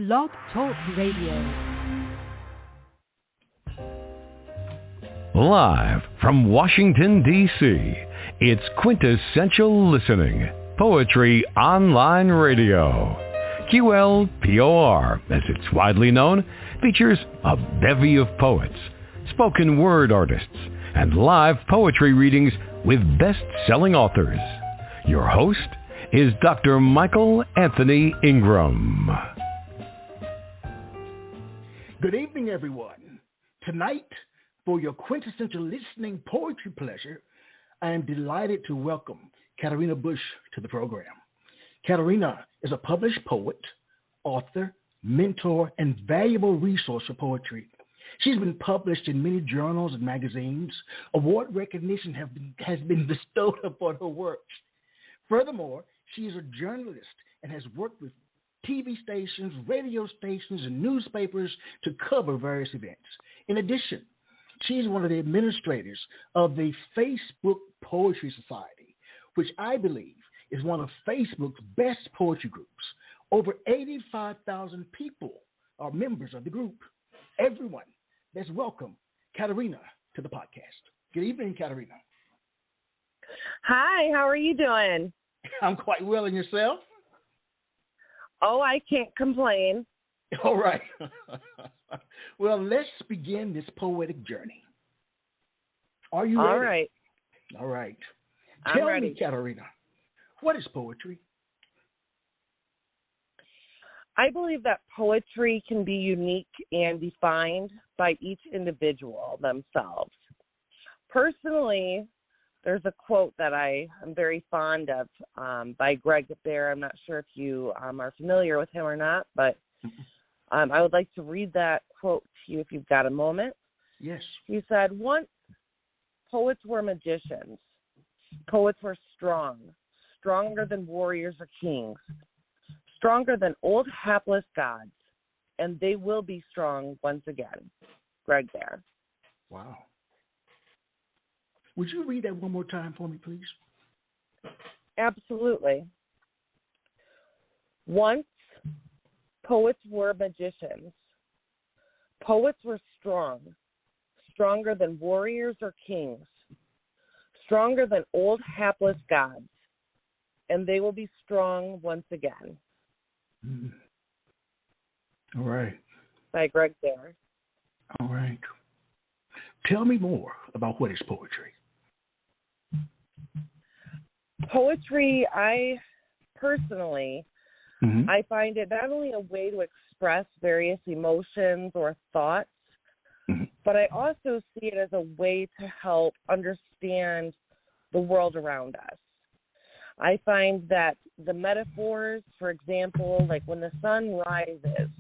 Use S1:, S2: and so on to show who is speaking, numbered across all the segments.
S1: Blog Talk Radio.
S2: Live from Washington, D.C., it's Quintessential Listening, Poetry Online Radio. QLPOR, as it's widely known, features a bevy of poets, spoken word artists, and live poetry readings with best-selling authors. Your host is Dr. Michael Anthony Ingram.
S3: Good evening, everyone. Tonight, for your quintessential listening poetry pleasure, I am delighted to welcome Katrenia Busch to the program. Katrenia is a published poet, author, mentor, and valuable resource for poetry. She's been published in many journals and magazines. Award recognition has been bestowed upon her work. Furthermore, she is a journalist and has worked with TV stations, radio stations, and newspapers to cover various events. In addition, she is one of the administrators of the Facebook Poetry Society, which I believe is one of Facebook's best poetry groups. Over 85,000 people are members of the group. Everyone, let's welcome Katrenia to the podcast. Good evening, Katrenia.
S4: Hi, how are you doing?
S3: I'm quite well, and yourself?
S4: Oh, I can't complain.
S3: All right. Well, let's begin this poetic journey. Are you ready?
S4: All right.
S3: All right.
S4: I'm ready.
S3: Me, Katrenia, what is poetry?
S4: I believe that poetry can be unique and defined by each individual themselves. Personally, there's a quote that I am very fond of by Greg Bear. I'm not sure if you are familiar with him or not, but I would like to read that quote to you if you've got a moment.
S3: Yes.
S4: He said, "Once poets were magicians. Poets were strong, stronger than warriors or kings, stronger than old hapless gods, and they will be strong once again." Greg Bear.
S3: Wow. Would you read that one more time for me, please?
S4: Absolutely. Once poets were magicians. Poets were strong, stronger than warriors or kings, stronger than old hapless gods, and they will be strong once again.
S3: Mm. All right.
S4: By Greg Bear.
S3: All right. Tell me more about what is poetry.
S4: Poetry, I personally, I find it not only a way to express various emotions or thoughts, but I also see it as a way to help understand the world around us. I find that the metaphors, for example, like when the sun rises,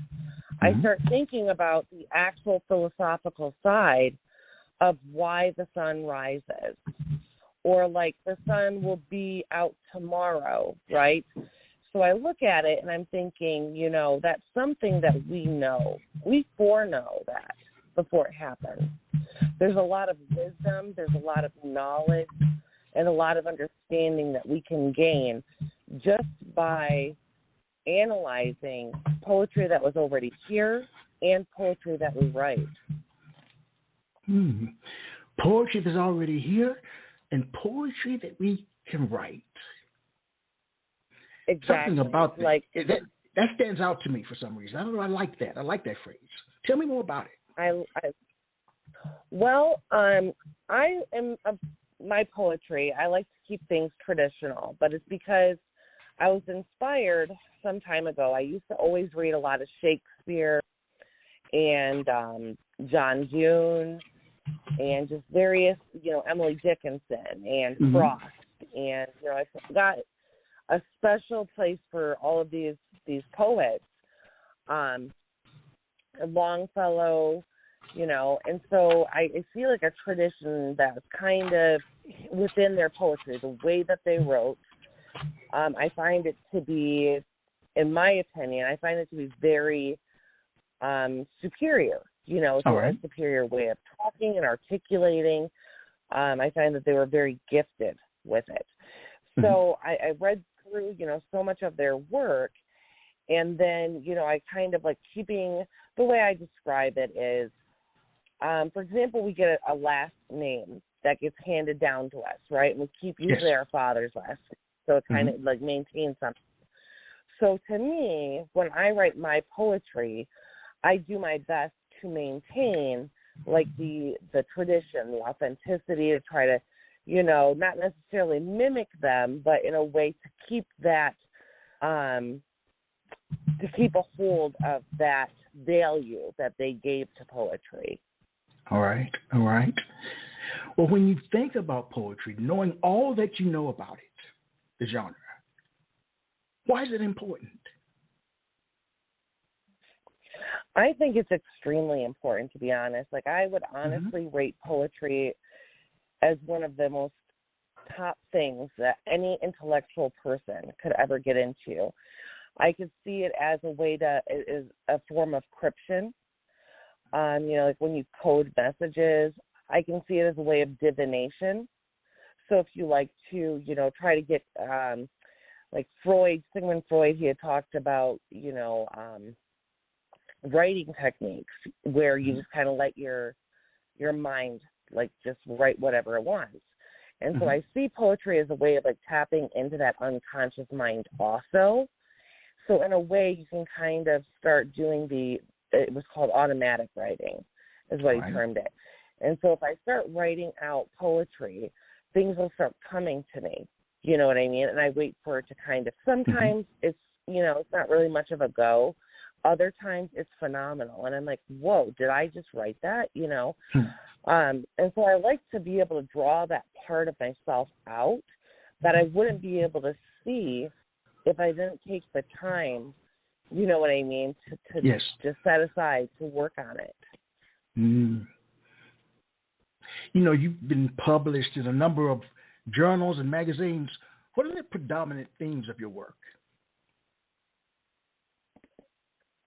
S4: I start thinking about the actual philosophical side of why the sun rises. Or like the sun will be out tomorrow, right? So I look at it and I'm thinking, that's something that we know. We foreknow that before it happens. There's a lot of wisdom, there's a lot of knowledge, and a lot of understanding that we can gain just by analyzing poetry that was already here and poetry that we write.
S3: Poetry that's already here and poetry that we can write.
S4: Exactly.
S3: Something about that stands out to me for some reason. I don't know. I like that. I like that phrase. Tell me more about it. My poetry, I like to keep things traditional, but it's because I was inspired some time ago. I used to always read a lot of Shakespeare and John June and just various, Emily Dickinson and Frost. And, I got a special place for all of these poets, Longfellow, and so I see like a tradition that's kind of within their poetry, the way that they wrote. I find it to be, in my opinion, very superior. A superior way of talking and articulating. I find that they were very gifted with it. So I read through, so much of their work,
S4: And then, I kind of like keeping, the way I describe it is, for example, we get a last name that gets handed down to us, right? And we keep usually our father's last name. So it kind of like maintains something. So to me, when I write my poetry, I do my best to maintain like the tradition, the authenticity, to try to, not necessarily mimic them, but in a way to keep that, to keep a hold of that value that they gave to poetry.
S3: All right. Well, when you think about poetry, knowing all that you know about it, the genre, why is it important?
S4: I think it's extremely important, to be honest. Like, I would honestly rate poetry as one of the most top things that any intellectual person could ever get into. I could see it as a way is a form of encryption. Like when you code messages, I can see it as a way of divination. So if you like to, try to get, like Sigmund Freud, he had talked about, writing techniques where you just kind of let your mind like just write whatever it wants. And so I see poetry as a way of like tapping into that unconscious mind also. So in a way you can kind of start doing it was called automatic writing is what he termed it. And so if I start writing out poetry, things will start coming to me. You know what I mean? And I wait for it to kind of, sometimes it's, it's not really much of a go. Other times it's phenomenal. And I'm like, whoa, did I just write that? And so I like to be able to draw that part of myself out that I wouldn't be able to see if I didn't take the time, you know what I mean, to just set aside to work on it.
S3: You've been published in a number of journals and magazines. What are the predominant themes of your work?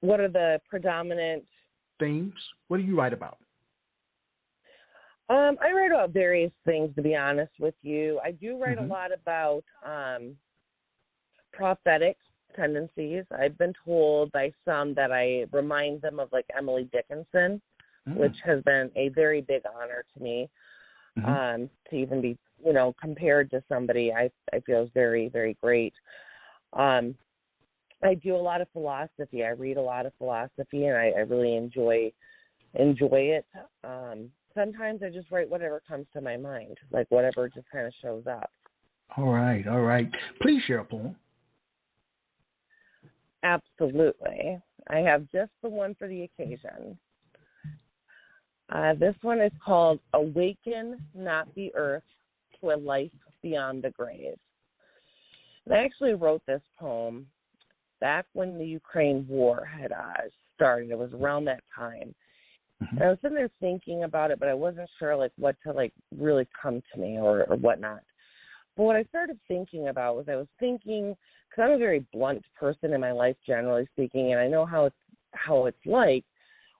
S4: What are the predominant
S3: themes? What do you write about?
S4: I write about various things, to be honest with you. I do write a lot about prophetic tendencies. I've been told by some that I remind them of like Emily Dickinson, which has been a very big honor to me. To even be, compared to somebody I feel is very, very great. I do a lot of philosophy. I read a lot of philosophy, and I really enjoy it. Sometimes I just write whatever comes to my mind, like whatever just kind of shows up.
S3: All right. Please share a poem.
S4: Absolutely. I have just the one for the occasion. This one is called Awaken Not the Earth to a Life Beyond the Grave. And I actually wrote this poem back when the Ukraine war had started. It was around that time. And I was sitting there thinking about it, but I wasn't sure like what to like really come to me or whatnot. But what I started thinking about was I was thinking, because I'm a very blunt person in my life, generally speaking, and I know how it's like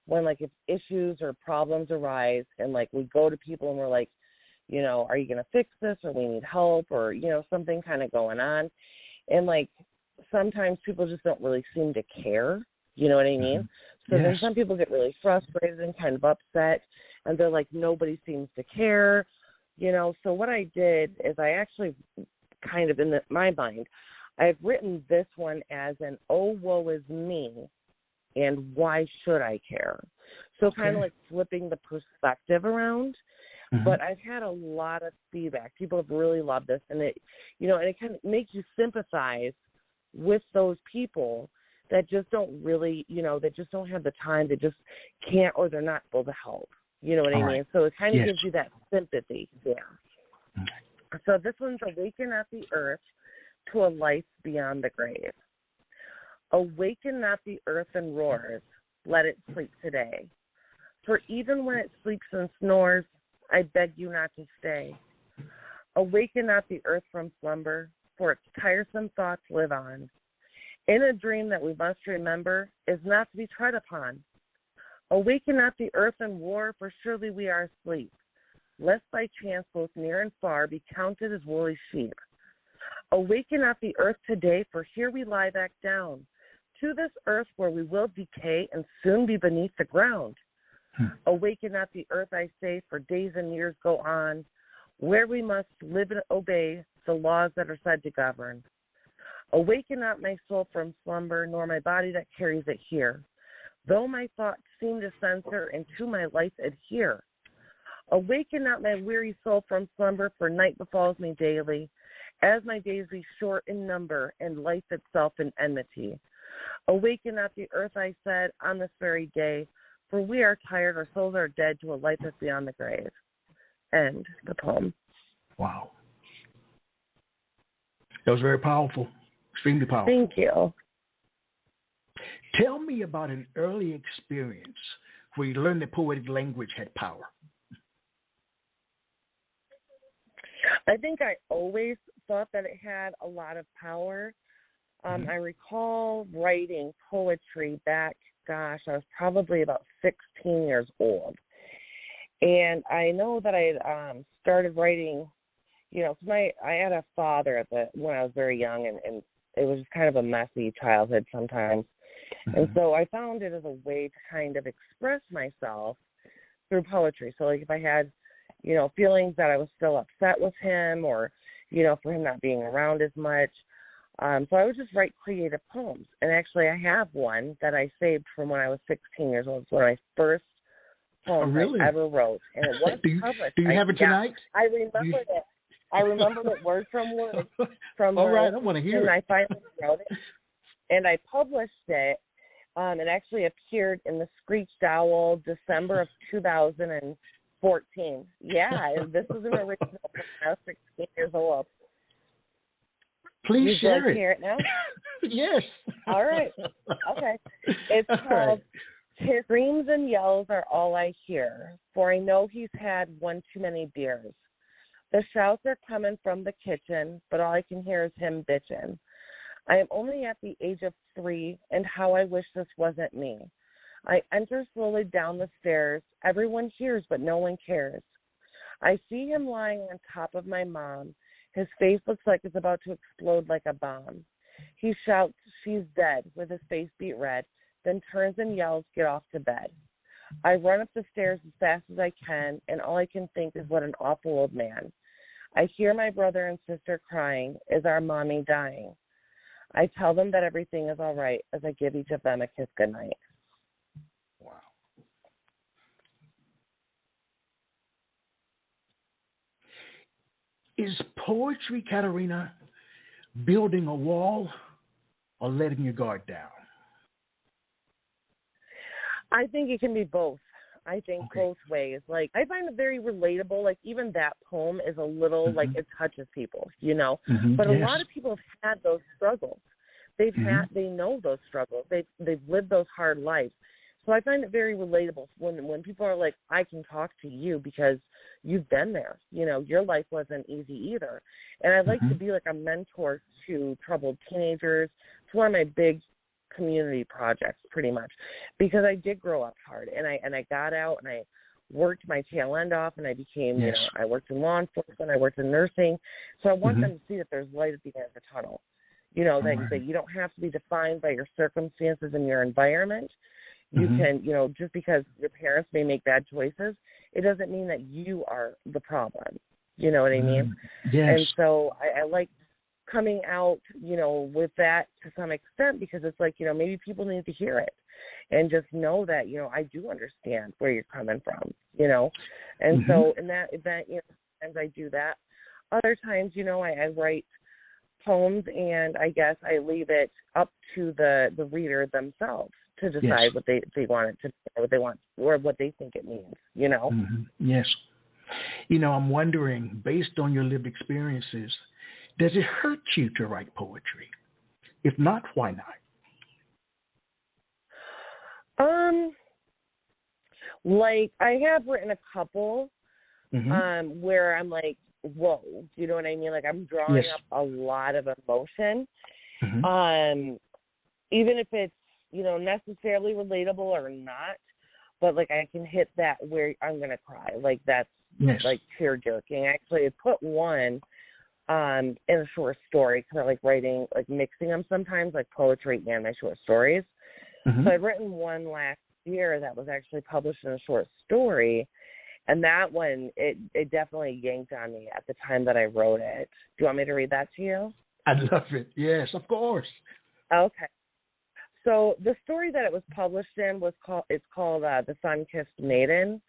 S4: when like if issues or problems arise and like we go to people and we're like, are you going to fix this, or we need help, or, something kind of going on. And like sometimes people just don't really seem to care. You know what I mean? So then some people get really frustrated and kind of upset, and they're like, nobody seems to care. So what I did is I actually kind of in my mind, I've written this one as an "oh, woe is me," and why should I care? So kind of like flipping the perspective around. But I've had a lot of feedback. People have really loved this, and it, and it kind of makes you sympathize with those people that just don't really, that just don't have the time, they just can't, or they're not able to help. You know what I mean? So it kind of gives you that sympathy there. So this one's Awaken Not the Earth to a Life Beyond the Grave. Awaken not the earth and roars, let it sleep today. For even when it sleeps and snores, I beg you not to stay. Awaken not the earth from slumber, for its tiresome thoughts live on. In a dream that we must remember is not to be tread upon. Awaken not the earth and war, for surely we are asleep, lest by chance both near and far be counted as woolly sheep. Awaken not the earth today, for here we lie back down, to this earth where we will decay and soon be beneath the ground. Awaken not the earth, I say, for days and years go on, where we must live and obey the laws that are said to govern. Awaken not my soul from slumber, nor my body that carries it here, though my thoughts seem to censor and to my life adhere. Awaken not my weary soul from slumber, for night befalls me daily, as my days be short in number, and life itself in enmity. Awaken not the earth, I said, on this very day, for we are tired, our souls are dead to a life that's beyond the grave. End the poem.
S3: Wow. That was very powerful, extremely powerful.
S4: Thank you.
S3: Tell me about an early experience where you learned that poetic language had power.
S4: I think I always thought that it had a lot of power. I recall writing poetry back, I was probably about 16 years old. And I know that I had started writing, because I had a father when I was very young, and it was just kind of a messy childhood sometimes. And so I found it as a way to kind of express myself through poetry. So, like, if I had, feelings that I was still upset with him, or, for him not being around as much, so I would just write creative poems. And actually, I have one that I saved from when I was 16 years old. It's one of my first poems I ever wrote, and it was published.
S3: Do you have it tonight?
S4: I remembered it. I remembered it word from word.
S3: All right, I want to hear it.
S4: And I finally wrote it, and I published it. It actually appeared in the Screeched Owl, December of 2014. Yeah, this was an original when I was 16 years old.
S3: Please share it.
S4: Hear it now?
S3: Yes.
S4: All right. Okay. It's called His Screams and Yells Are All I Hear, for I know he's had one too many beers. The shouts are coming from the kitchen, but all I can hear is him bitching. I am only at the age of 3, and how I wish this wasn't me. I enter slowly down the stairs. Everyone hears, but no one cares. I see him lying on top of my mom. His face looks like it's about to explode like a bomb. He shouts, "She's dead," with his face beat red, then turns and yells, "Get off to bed." I run up the stairs as fast as I can, and all I can think is what an awful old man. I hear my brother and sister crying. Is our mommy dying? I tell them that everything is all right as I give each of them a kiss goodnight.
S3: Wow. Is poetry, Katrenia, building a wall or letting your guard down?
S4: I think it can be both. I think both ways. Like, I find it very relatable. Like, even that poem is a little, like, it touches people, But a lot of people have had those struggles. They've had, they know those struggles. They've lived those hard lives. So I find it very relatable when people are like, I can talk to you because you've been there. Your life wasn't easy either. And I like to be like a mentor to troubled teenagers. It's one of my big community projects, pretty much, because I did grow up hard, and I got out and I worked my tail end off, and I became, I worked in law enforcement, I worked in nursing. So I want them to see that there's light at the end of the tunnel. That you don't have to be defined by your circumstances and your environment. You can, just because your parents may make bad choices, it doesn't mean that you are the problem. You know what I mean?
S3: Yes.
S4: And so I like coming out, with that to some extent, because it's like, maybe people need to hear it and just know that, I do understand where you're coming from, And so in that event, sometimes I do that. Other times, I write poems, and I guess I leave it up to the reader themselves to decide what they want it to be, or what they want, or what they think it means,
S3: Yes. I'm wondering, based on your lived experiences, does it hurt you to write poetry? If not, why not?
S4: Like, I have written a couple where I'm like, whoa, do you know what I mean? Like, I'm drawing up a lot of emotion. Even if it's, necessarily relatable or not, but like I can hit that where I'm going to cry. Like, that's like tear jerking. Actually, I put one in a short story, kind of like writing, like mixing them sometimes, like poetry and my short stories. So I'd written one last year that was actually published in a short story, and that one, it definitely yanked on me at the time that I wrote it. Do you want me to read that to you?
S3: I'd love it. Yes, of course.
S4: Okay. So the story that it was published in it's called The Sun-Kissed Maiden,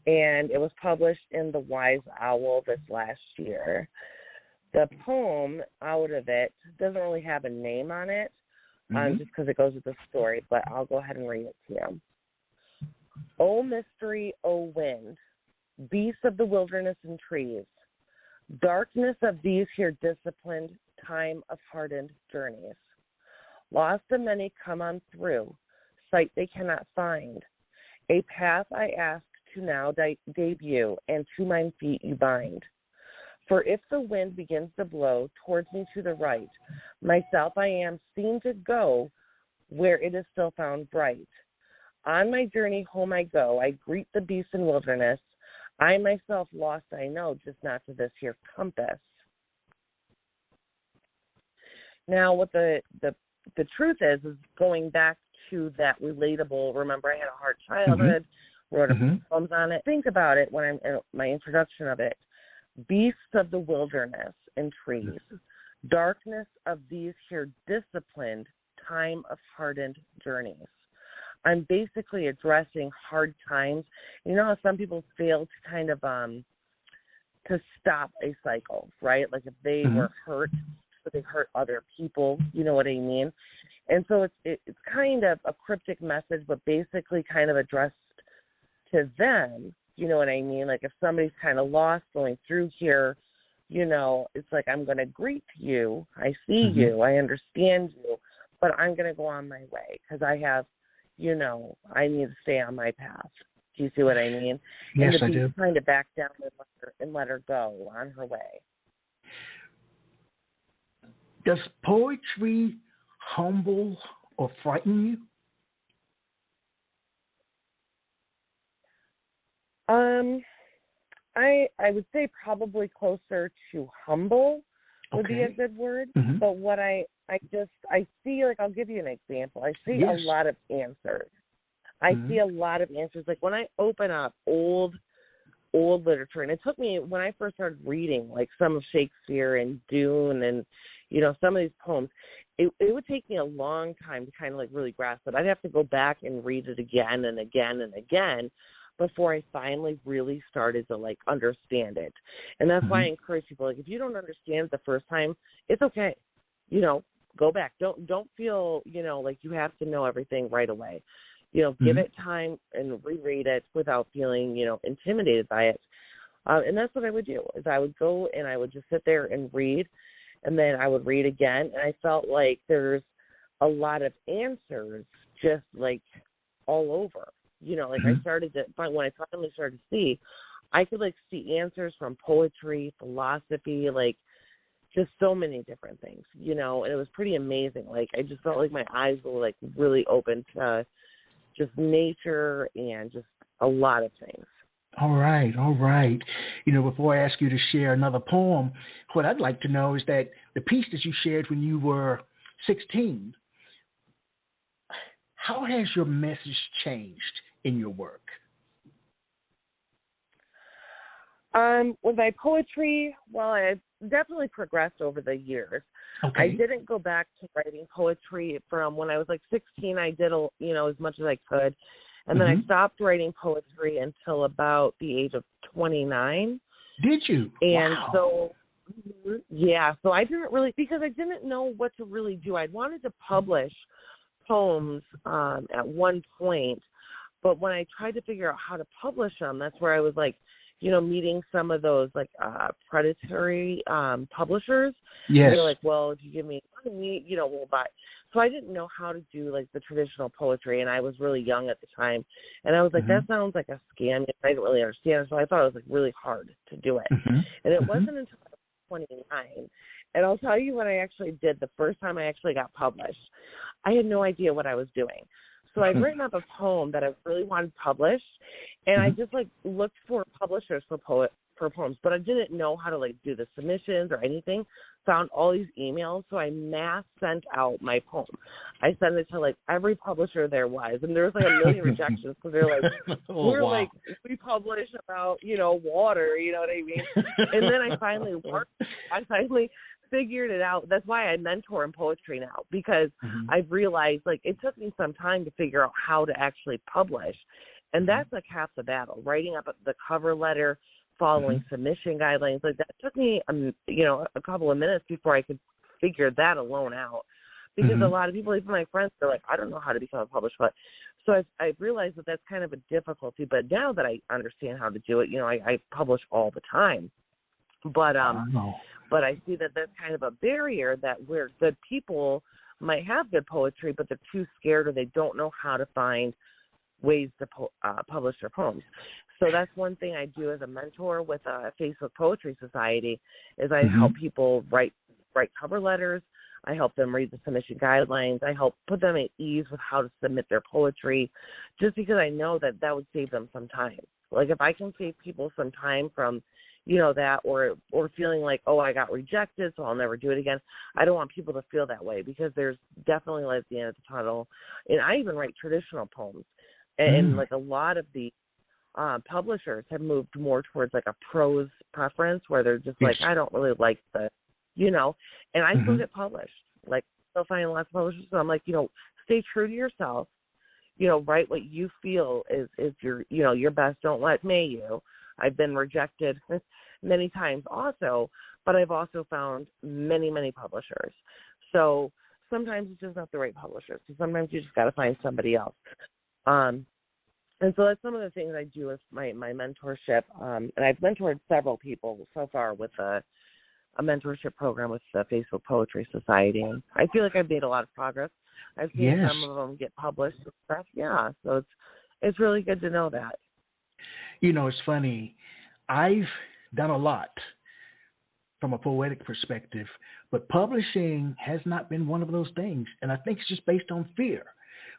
S4: and it was published in The Wise Owl this last year. The poem out of it doesn't really have a name on it, just because it goes with the story, but I'll go ahead and read it to you. O mystery, O wind, beasts of the wilderness and trees, darkness of these here disciplined, time of hardened journeys. Lost and many come on through, sight they cannot find. A path I ask to now debut, and to mine feet you bind. For if the wind begins to blow towards me to the right, myself I am seen to go where it is still found bright. On my journey home I go, I greet the beasts and wilderness. I myself lost I know, just not to this here compass. Now what the truth is going back to that relatable, remember I had a hard childhood, wrote poems on it. Think about it when I'm in my introduction of it. Beasts of the wilderness and trees, darkness of these here disciplined, time of hardened journeys. I'm basically addressing hard times. You know how some people fail to kind of to stop a cycle, right? Like if they were hurt, so they hurt other people, you know what I mean? And so it's kind of a cryptic message, but basically kind of addressed to them. You know what I mean? Like if somebody's kind of lost going through here, you know, it's like I'm going to greet you. I see you. I understand you. But I'm going to go on my way because I have, you know, I need to stay on my path. Do you see what I mean?
S3: Yes,
S4: and
S3: I do.
S4: Kind of back down and let her go on her way.
S3: Does poetry humble or frighten you?
S4: I would say probably closer to humble would be a good word. But what I see, like, I'll give you an example. I see a lot of answers. I see a lot of answers. Like when I open up old literature, and it took me, when I first started reading, like some of Shakespeare and Dune and, you know, some of these poems, it would take me a long time to kind of like really grasp it. I'd have to go back and read it again and again and again before I finally really started to like understand it. And that's why I encourage people, like, if you don't understand it the first time, it's okay. You know, go back. Don't feel, you know, like you have to know everything right away. You know, give it time and reread it without feeling, you know, intimidated by it. And that's what I would do, is I would go and I would just sit there and read, and then I would read again. And I felt like there's a lot of answers just like all over. You know, like I started to find, when I finally started to see, I could like see answers from poetry, philosophy, like just so many different things, you know, and it was pretty amazing. Like I just felt like my eyes were like really open to just nature and just a lot of things.
S3: All right. You know, before I ask you to share another poem, what I'd like to know is that the piece that you shared when you were 16, how has your message changed in your work?
S4: With my poetry, well, I've definitely progressed over the years.
S3: Okay.
S4: I didn't go back to writing poetry from when I was like 16. I did, you know, as much as I could. And then I stopped writing poetry until about the age of 29.
S3: Did you?
S4: And
S3: wow.
S4: So I didn't really, because I didn't know what to really do. I wanted to publish poems at one point, but when I tried to figure out how to publish them, that's where I was like, you know, meeting some of those like predatory publishers.
S3: Yes.
S4: They're like, well, if you give me money, you know, we'll buy. So I didn't know how to do like the traditional poetry, and I was really young at the time, and I was like, that sounds like a scam. I didn't really understand it, so I thought it was like really hard to do it. And it wasn't until I was 29, and I'll tell you when I actually did the first time I actually got published, I had no idea what I was doing. So I'd written up a poem that I really wanted published, and I just like looked for publishers for for poems, but I didn't know how to, like, do the submissions or anything. Found all these emails, so I mass sent out my poem. I sent it to, like, every publisher there was, and there was, like, a million rejections because they're like, like, we publish about, water, you know what I mean? And then I finally figured it out. That's why I mentor in poetry now, because I've realized, like, it took me some time to figure out how to actually publish. And that's like half the battle, writing up the cover letter, following submission guidelines. Like, that took me, a couple of minutes before I could figure that alone out. Because a lot of people, even my friends, they're like, I don't know how to become a published poet. So I've realized that that's kind of a difficulty. But now that I understand how to do it, I publish all the time. But I see that that's kind of a barrier, that where good people might have good poetry, but they're too scared or they don't know how to find ways to publish their poems. So that's one thing I do as a mentor with a Facebook Poetry Society, is I help people write cover letters. I help them read the submission guidelines. I help put them at ease with how to submit their poetry, just because I know that would save them some time. Like, if I can save people some time from, that, or feeling like, oh, I got rejected, so I'll never do it again. I don't want people to feel that way, because there's definitely light at the end of the tunnel. And I even write traditional poems. And like, a lot of the publishers have moved more towards, like, a prose preference, where they're just like, I don't really like the, and I still get published. Like, still finding lots of publishers. So I'm like, stay true to yourself. Write what you feel is your best. Don't let you. I've been rejected many times also, but I've also found many, many publishers. So sometimes it's just not the right publisher. So sometimes you just got to find somebody else. And so that's some of the things I do with my mentorship. And I've mentored several people so far with a mentorship program with the Facebook Poetry Society. And I feel like I've made a lot of progress. I've seen some of them get published and stuff. Yeah, so it's really good to know that.
S3: It's funny. I've done a lot from a poetic perspective, but publishing has not been one of those things. And I think it's just based on fear.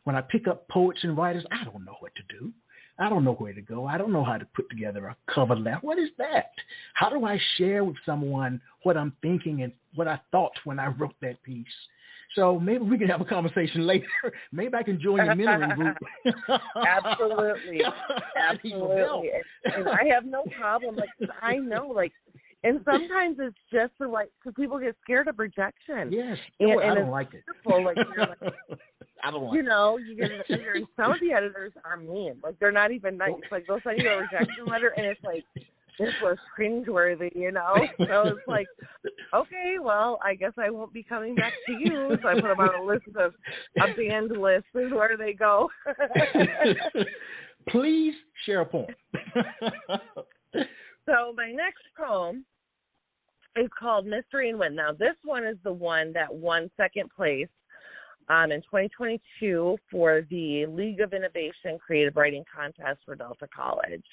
S3: When I pick up poets and writers, I don't know what to do. I don't know where to go. I don't know how to put together a cover letter. What is that? How do I share with someone what I'm thinking and what I thought when I wrote that piece? So maybe we can have a conversation later. Maybe I can join your mentoring group.
S4: Absolutely. Absolutely. And I have no problem. Like, I know, like, and sometimes it's just the right, because people get scared of rejection.
S3: Yes.
S4: And
S3: I don't like it.
S4: Like, you're like,
S3: I don't like
S4: it. You get an editor, and some of the editors are mean. Like, they're not even nice. Like, they'll send you a rejection letter, and it's like, this was cringeworthy, So it's like, okay, well, I guess I won't be coming back to you. So I put them on a banned list is where they go.
S3: Please share a poem.
S4: So my next poem is called Mystery and Wind. Now, this one is the one that won second place in 2022 for the League of Innovation Creative Writing Contest for Delta College.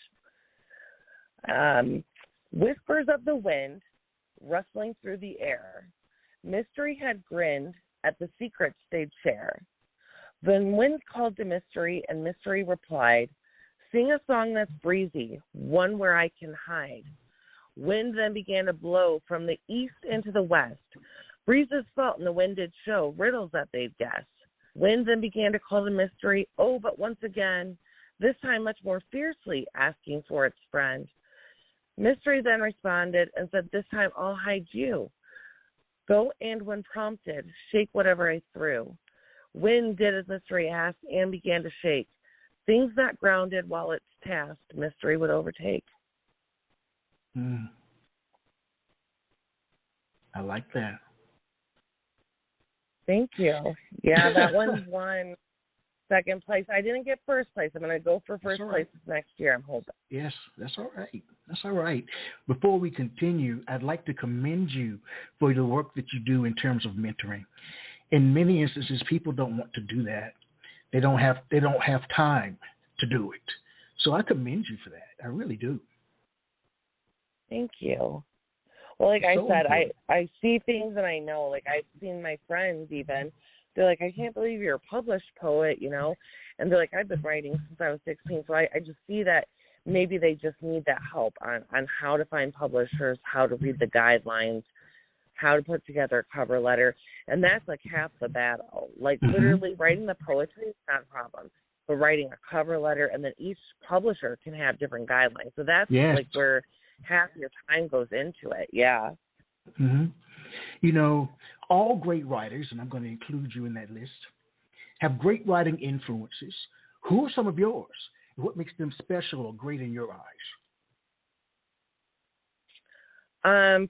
S4: Whispers of the wind rustling through the air. Mystery had grinned at the secrets they'd share. Then wind called to Mystery, and Mystery replied, sing a song that's breezy, one where I can hide. Wind then began to blow from the east into the west. Breezes felt and the wind did show riddles that they'd guess. Wind then began to call to Mystery, oh, but once again, this time much more fiercely, asking for its friend. Mystery then responded and said, this time I'll hide you. Go and when prompted, shake whatever I threw. Wind did as Mystery asked and began to shake. Things not grounded while it's tasked, Mystery would overtake.
S3: I like that.
S4: Thank you. Yeah, that one won second place. I didn't get first place. I'm going to go for first place next year, I'm hoping.
S3: Yes, that's all right. That's all right. Before we continue, I'd like to commend you for the work that you do in terms of mentoring. In many instances, people don't want to do that. They don't have time to do it. So I commend you for that. I really do.
S4: Thank you. Well, like I said, I see things and I know, like I've seen my friends even, they're like, I can't believe you're a published poet, And they're like, I've been writing since I was 16. So I just see that maybe they just need that help on how to find publishers, how to read the guidelines, how to put together a cover letter. And that's like half the battle. Like literally writing the poetry is not a problem, but writing a cover letter, and then each publisher can have different guidelines. So that's like where half your time goes into it. Yeah.
S3: You know, all great writers, and I'm going to include you in that list, have great writing influences. Who are some of yours? What makes them special or great in your eyes?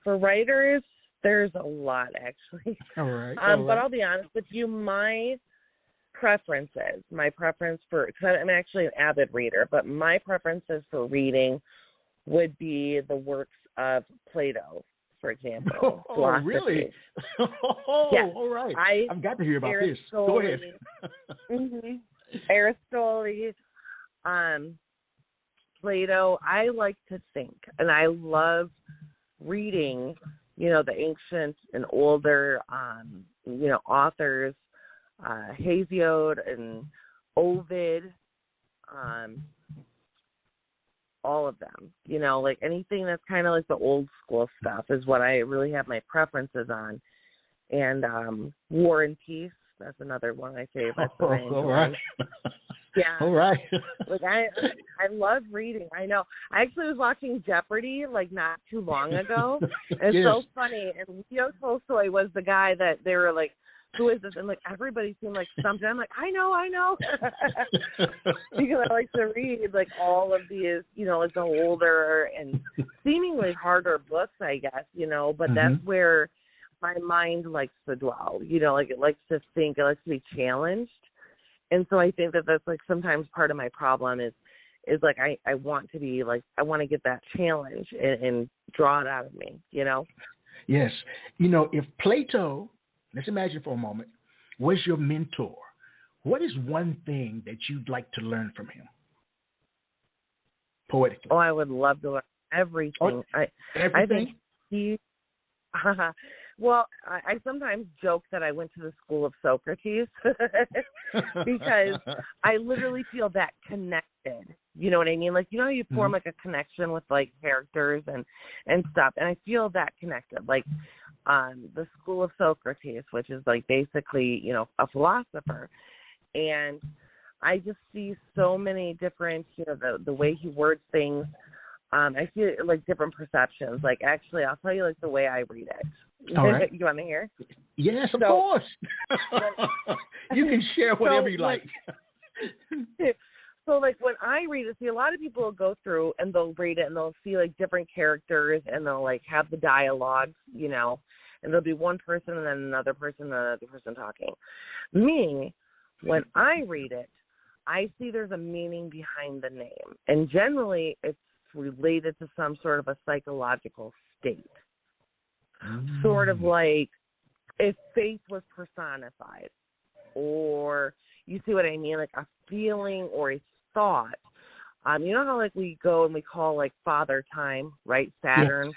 S4: For writers, there's a lot, actually.
S3: All right.
S4: But I'll be honest with you, my preference for, because I'm actually an avid reader, but my preferences for reading would be the works of Plato, for example.
S3: Oh, really?
S4: Yes.
S3: All right. I've got to hear about this.
S4: Aristotle,
S3: Go ahead.
S4: Aristotle, Plato. I like to think, and I love reading, you know, the ancient and older, you know, authors, Hesiod and Ovid, all of them, you know, like anything that's kind of like the old school stuff is what I really have my preferences on. And War and Peace, that's another one of my favorites.
S3: All right.
S4: Yeah.
S3: All right.
S4: Like I love reading. I know. I actually was watching Jeopardy like not too long ago. It's so funny. And Leo Tolstoy was the guy that they were like, who is this? And like everybody seemed like something. I'm like, I know. Because I like to read like all of these, you know, like the older and seemingly harder books, I guess, you know, but that's where my mind likes to dwell, you know, like it likes to think, it likes to be challenged. And so I think that that's like sometimes part of my problem is like I want to be like, I want to get that challenge and draw it out of me, you know?
S3: Yes. You know, if Plato, let's imagine for a moment, was your mentor, what is one thing that you'd like to learn from him? Poetically.
S4: Oh, I would love to learn everything.
S3: Everything?
S4: I think he... Well, I sometimes joke that I went to the school of Socrates because I literally feel that connected. You know what I mean? Like, you know, you form like a connection with like characters and stuff. And I feel that connected. Like the school of Socrates, which is like basically, you know, a philosopher. And I just see so many different, you know, the way he words things. I see like different perceptions. Like actually, I'll tell you like the way I read it.
S3: All right.
S4: You want to hear?
S3: Yes, of course. You can share whatever you like.
S4: So like when I read it, see a lot of people will go through and they'll read it and they'll see like different characters and they'll like have the dialogue, you know, and there'll be one person and then another person talking. Me, when I read it, I see there's a meaning behind the name, and generally it's related to some sort of a psychological state. Sort of like if faith was personified, or you see what I mean, like a feeling or a thought. You know how like we go and we call like Father Time, right? Saturn,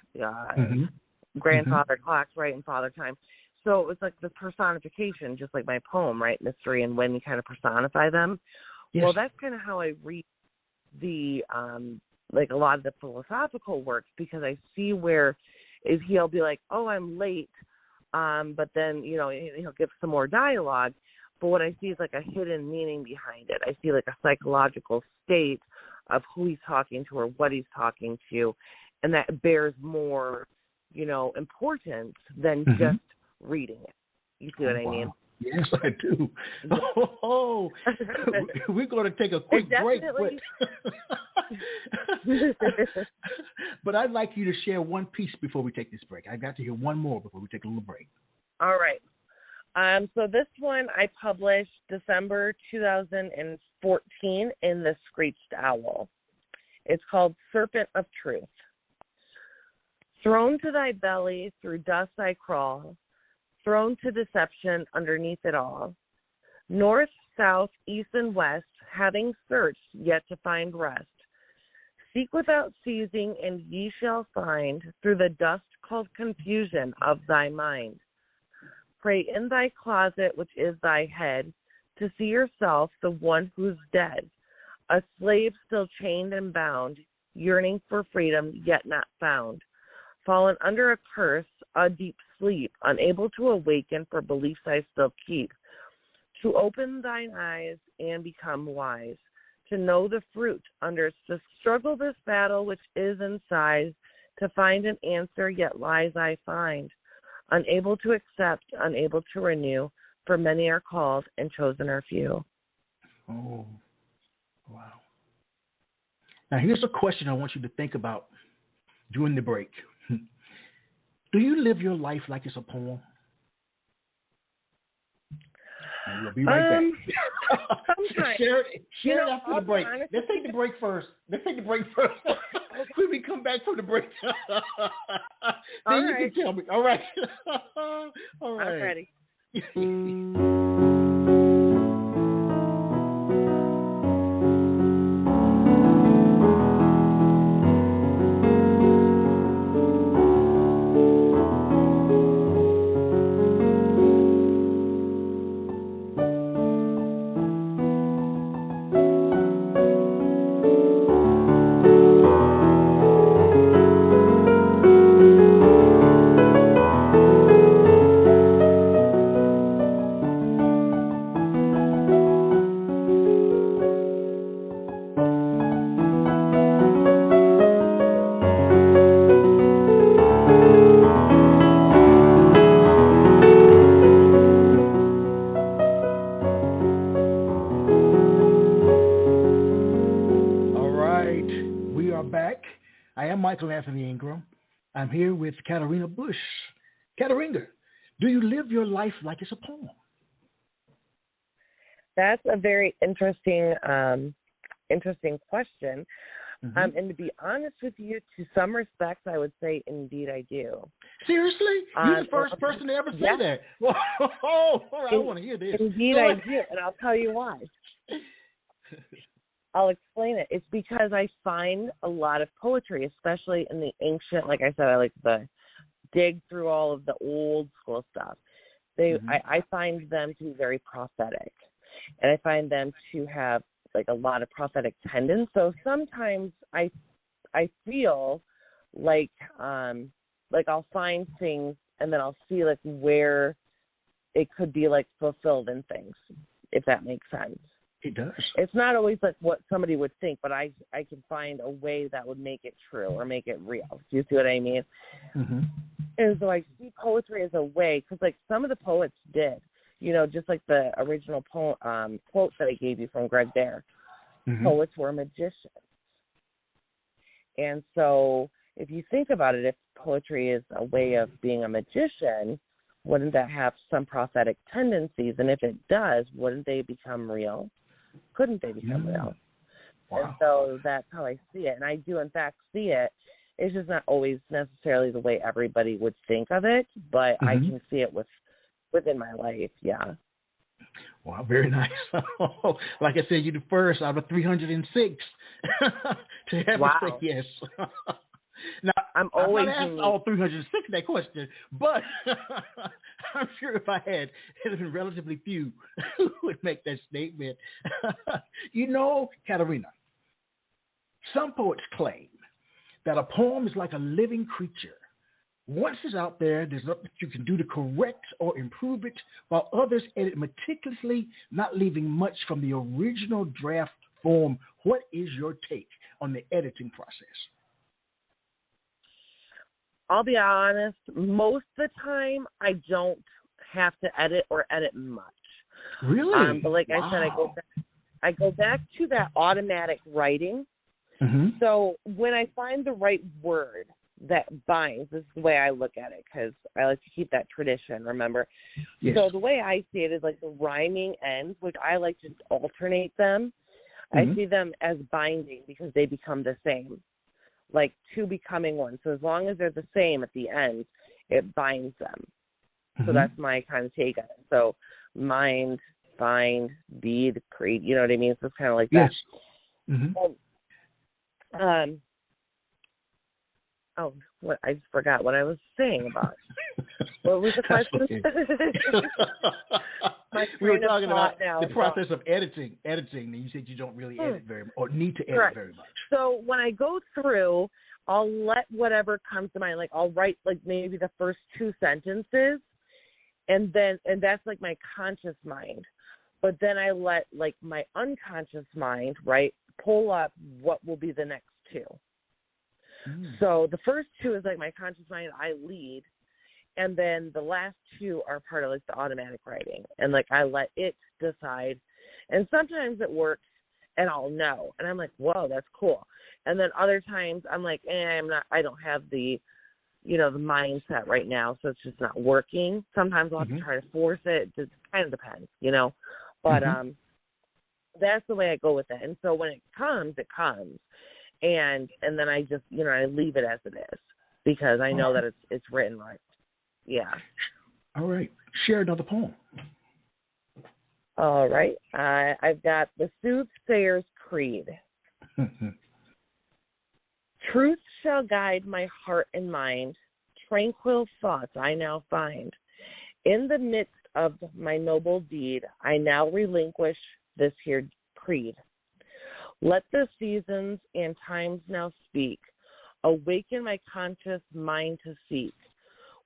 S4: grandfather clocks, right? And Father Time. So it was like the personification, just like my poem, right? Mystery and when you kind of personify them. Yes. Well, that's kind of how I read the like a lot of the philosophical works, because I see where is he'll be like, oh, I'm late, but then, you know, he'll give some more dialogue. But what I see is like a hidden meaning behind it. I see like a psychological state of who he's talking to or what he's talking to, and that bears more, you know, importance than just reading it. You see what I mean?
S3: Yes, I do. Oh, we're going to take a quick break. But I'd like you to share one piece before we take this break. I got to hear one more before we take a little break.
S4: All right. So this one I published December 2014 in the Screeched Owl. It's called Serpent of Truth. Thrown to thy belly, through dust I crawl, thrown to deception underneath it all. North, south, east, and west, having searched yet to find rest. Seek without ceasing, and ye shall find, through the dust called confusion of thy mind. Pray in thy closet, which is thy head, to see yourself the one who's dead, a slave still chained and bound, yearning for freedom yet not found, fallen under a curse, a deep sleep, unable to awaken for beliefs I still keep, to open thine eyes and become wise, to know the fruit, to struggle this battle which is inside, to find an answer yet lies I find, unable to accept, unable to renew, for many are called and chosen are few.
S3: Oh, wow. Now, here's a question I want you to think about during the break. Do you live your life like it's a poem? And we'll be right back.
S4: Sometimes.
S3: Share it after the break. Let's take the break first. When we come back from the break, then you can tell me. All right. All right.
S4: I'm ready.
S3: I'm here with Katrenia Busch. Katrenia, do you live your life like it's a poem?
S4: That's a very interesting question. And to be honest with you, to some respects, I would say, indeed, I do.
S3: Seriously? You're the first person to ever say that. All right, I want to hear this.
S4: Indeed, I do, and I'll tell you why. I'll explain it. It's because I find a lot of poetry, especially in the ancient, like I said, I like to dig through all of the old school stuff. I find them to be very prophetic, and I find them to have like a lot of prophetic tendencies. So sometimes I feel like I'll find things and then I'll see like where it could be like fulfilled in things, if that makes sense.
S3: It does.
S4: It's not always like what somebody would think, but I can find a way that would make it true or make it real. Do you see what I mean?
S3: Mm-hmm.
S4: And so I see poetry as a way, because like some of the poets did, you know, just like the original quote that I gave you from Greg Dare. Mm-hmm. Poets were magicians. And so if you think about it, if poetry is a way of being a magician, wouldn't that have some prophetic tendencies? And if it does, wouldn't they become real? Couldn't they become real? Wow. And so that's how I see it. And I do, in fact, see it. It's just not always necessarily the way everybody would think of it, but I can see it within my life, yeah.
S3: Wow, very nice. Like I said, you're the first out of 306 to ever say yes. Now, I'm not asked all 306 that question, but I'm sure if I had, there's been relatively few who would make that statement. You know, Katrenia, some poets claim that a poem is like a living creature. Once it's out there, there's nothing you can do to correct or improve it, while others edit meticulously, not leaving much from the original draft form. What is your take on the editing process?
S5: I'll be honest, most of the time I don't have to edit or edit much.
S3: Really?
S5: But like I said, I go back to that automatic writing. Mm-hmm. So when I find the right word that binds, this is the way I look at it, because I like to keep that tradition, remember? Yes. So the way I see it is like the rhyming ends, which I like to alternate them. Mm-hmm. I see them as binding because they become the same, like two becoming one. So as long as they're the same at the end, it binds them. Mm-hmm. So that's my kind of take on it. So mind, bind, bead, create, you know what I mean? So it's kind of like that. Mm-hmm. What I just forgot what I was saying about. What was the question?
S3: We were talking about the process of editing. And you said you don't really edit very much, or need to edit very much.
S5: So when I go through, I'll let whatever comes to mind. Like I'll write like maybe the first 2 sentences, and that's like my conscious mind. But then I let like my unconscious mind, right, pull up what will be the next 2. So the first 2 is like my conscious mind, I lead, and then the last 2 are part of like the automatic writing, and like I let it decide. And sometimes it works, and I'll know, and I'm like, whoa, that's cool. And then other times I'm like, I don't have the, the mindset right now, so it's just not working. Sometimes I'll have to try to force it. It just kind of depends, But that's the way I go with it. And so when it comes, it comes. And then I just, I leave it as it is because I know that it's written right. Yeah.
S3: All right. Share another poem.
S5: All right. I've got The Soothsayer's Creed. Truth shall guide my heart and mind. Tranquil thoughts I now find. In the midst of my noble deed, I now relinquish this here creed. Let the seasons and times now speak. Awaken my conscious mind to seek.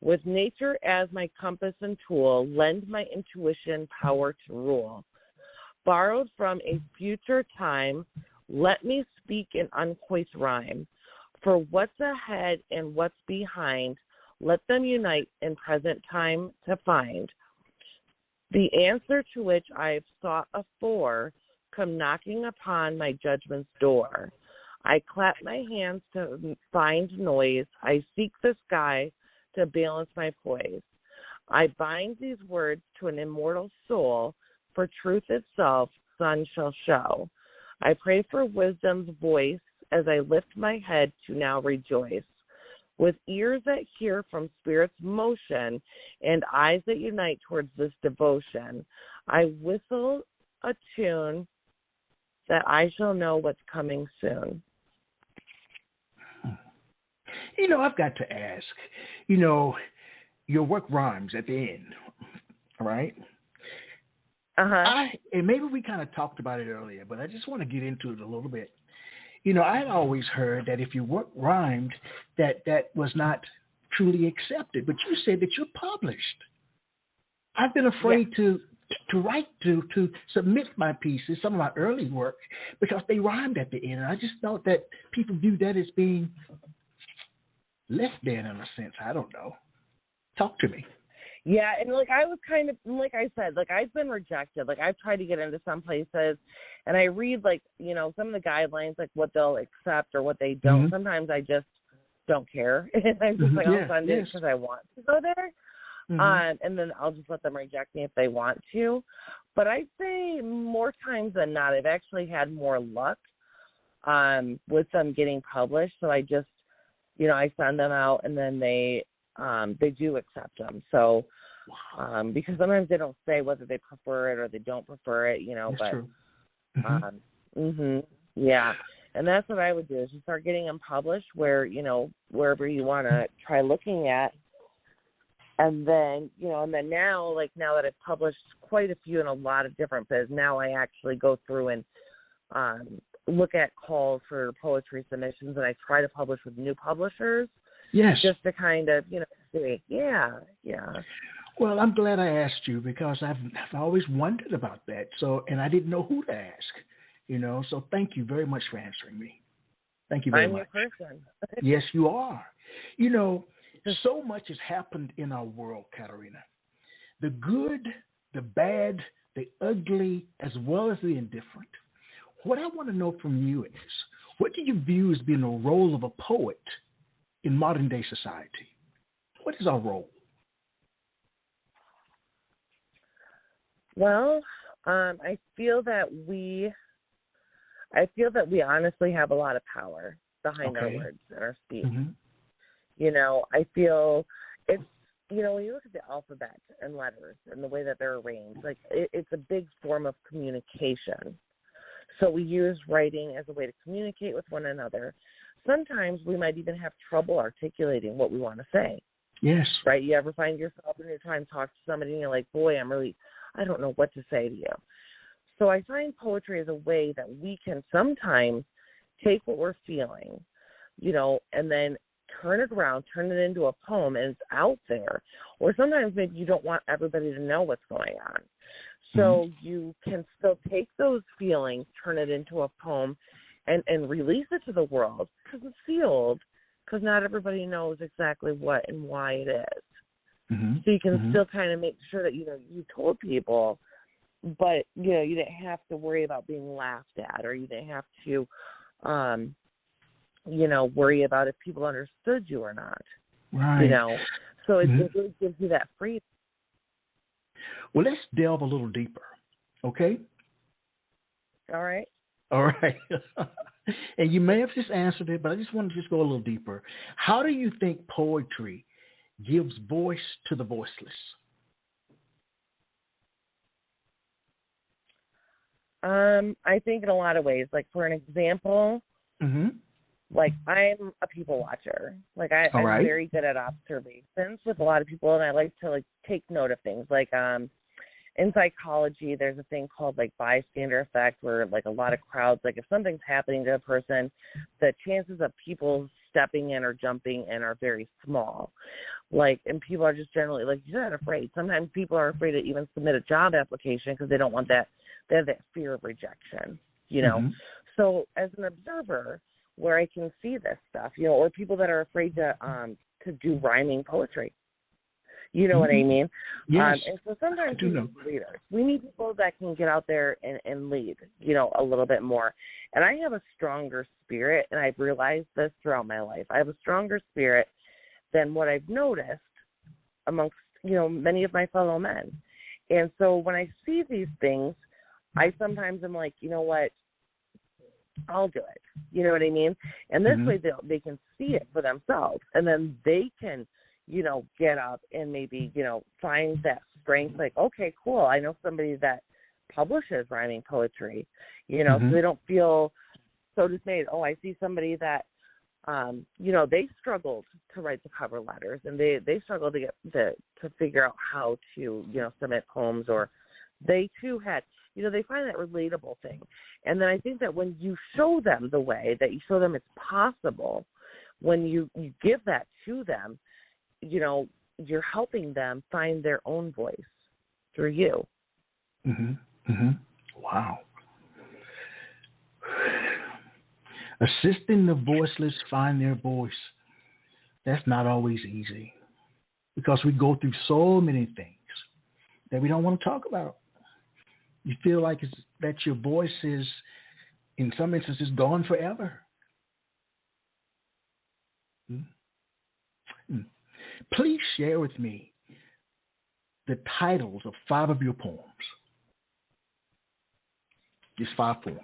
S5: With nature as my compass and tool, lend my intuition power to rule. Borrowed from a future time, let me speak in uncoiffed rhyme. For what's ahead and what's behind, let them unite in present time to find. The answer to which I've sought afore, come knocking upon my judgment's door. I clap my hands to find noise. I seek the sky to balance my poise. I bind these words to an immortal soul, for truth itself sun shall show. I pray for wisdom's voice as I lift my head to now rejoice. With ears that hear from spirit's motion and eyes that unite towards this devotion, I whistle a tune that I shall know what's coming soon.
S3: I've got to ask, your work rhymes at the end, all right? And maybe we kind of talked about it earlier, but I just want to get into it a little bit. I had always heard that if your work rhymed, that was not truly accepted. But you said that you're published. I've been afraid to write, to submit my pieces, some of my early work, because they rhymed at the end. And I just thought that people view that as being less than, in a sense. I don't know. Talk to me.
S5: Yeah, and I was kind of, like I said, I've been rejected. I've tried to get into some places, and I read, some of the guidelines, what they'll accept or what they don't. Sometimes I just don't care. And I'm just I'll send it because I want to go there. And then I'll just let them reject me if they want to. But I'd say more times than not, I've actually had more luck with them getting published. So I just, I send them out, and then they do accept them. So, because sometimes they don't say whether they prefer it or they don't prefer it,
S3: That's
S5: but,
S3: true.
S5: Yeah. And that's what I would do is just start getting them published where, wherever you want to try looking at. And then, and then now that I've published quite a few in a lot of different biz, now I actually go through and, look at calls for poetry submissions, and I try to publish with new publishers.
S3: Yes.
S5: Just to kind of, see. Yeah.
S3: Well, I'm glad I asked you because I've always wondered about that. So, and I didn't know who to ask, so thank you very much for answering me. Thank you very much.
S5: I'm your person.
S3: Yes, you are. So much has happened in our world, Katrenia. The good, the bad, the ugly, as well as the indifferent. What I want to know from you is, what do you view as being the role of a poet in modern day society? What is our role?
S5: Well, I feel that we honestly have a lot of power behind our words and our speech. I feel it's, when you look at the alphabet and letters and the way that they're arranged, it's a big form of communication. So we use writing as a way to communicate with one another. Sometimes we might even have trouble articulating what we want to say.
S3: Yes.
S5: Right? You ever find yourself when you're trying to talk to somebody and you're like, boy, I don't know what to say to you. So I find poetry as a way that we can sometimes take what we're feeling, and then turn it around, turn it into a poem, and it's out there. Or sometimes maybe you don't want everybody to know what's going on. So you can still take those feelings, turn it into a poem, and release it to the world because it's sealed, because not everybody knows exactly what and why it is. So you can still kind of make sure that, you told people, but, you didn't have to worry about being laughed at, or you didn't have to, worry about if people understood you or not.
S3: Right.
S5: So it really gives you that freedom.
S3: Well, let's delve a little deeper, okay?
S5: All right.
S3: All right. And you may have just answered it, but I just want to just go a little deeper. How do you think poetry gives voice to the voiceless?
S5: I think in a lot of ways. Like, for an example, like, I'm a people watcher. Like, I'm very good at observations with a lot of people, and I like to, like, take note of things. Like, in psychology, there's a thing called, like, bystander effect, where, like, a lot of crowds, like, if something's happening to a person, the chances of people stepping in or jumping in are very small. Like, and people are just generally, like you said, afraid. Sometimes people are afraid to even submit a job application because they don't want that. They have that fear of rejection, So as an observer, where I can see this stuff, or people that are afraid to do rhyming poetry. You know what I mean?
S3: Yes.
S5: And so sometimes we need leaders. We need people that can get out there and lead, a little bit more. And I have a stronger spirit, and I've realized this throughout my life. I have a stronger spirit than what I've noticed amongst, many of my fellow men. And so when I see these things, I sometimes am like, you know what? I'll do it. You know what I mean? And this way they can see it for themselves, and then they can, get up and maybe, find that strength. Like, okay, cool. I know somebody that publishes rhyming poetry, so they don't feel so dismayed. Oh, I see somebody that, they struggled to write the cover letters, and they struggled to get to figure out how to, submit poems, or they too had, they find that relatable thing. And then I think that when you show them the way, that you show them it's possible, when you give that to them, you're helping them find their own voice through you.
S3: Wow. Assisting the voiceless find their voice. That's not always easy, because we go through so many things that we don't want to talk about. You feel like that your voice is, in some instances, gone forever. Please share with me the titles of 5 of your poems. Just 5 poems.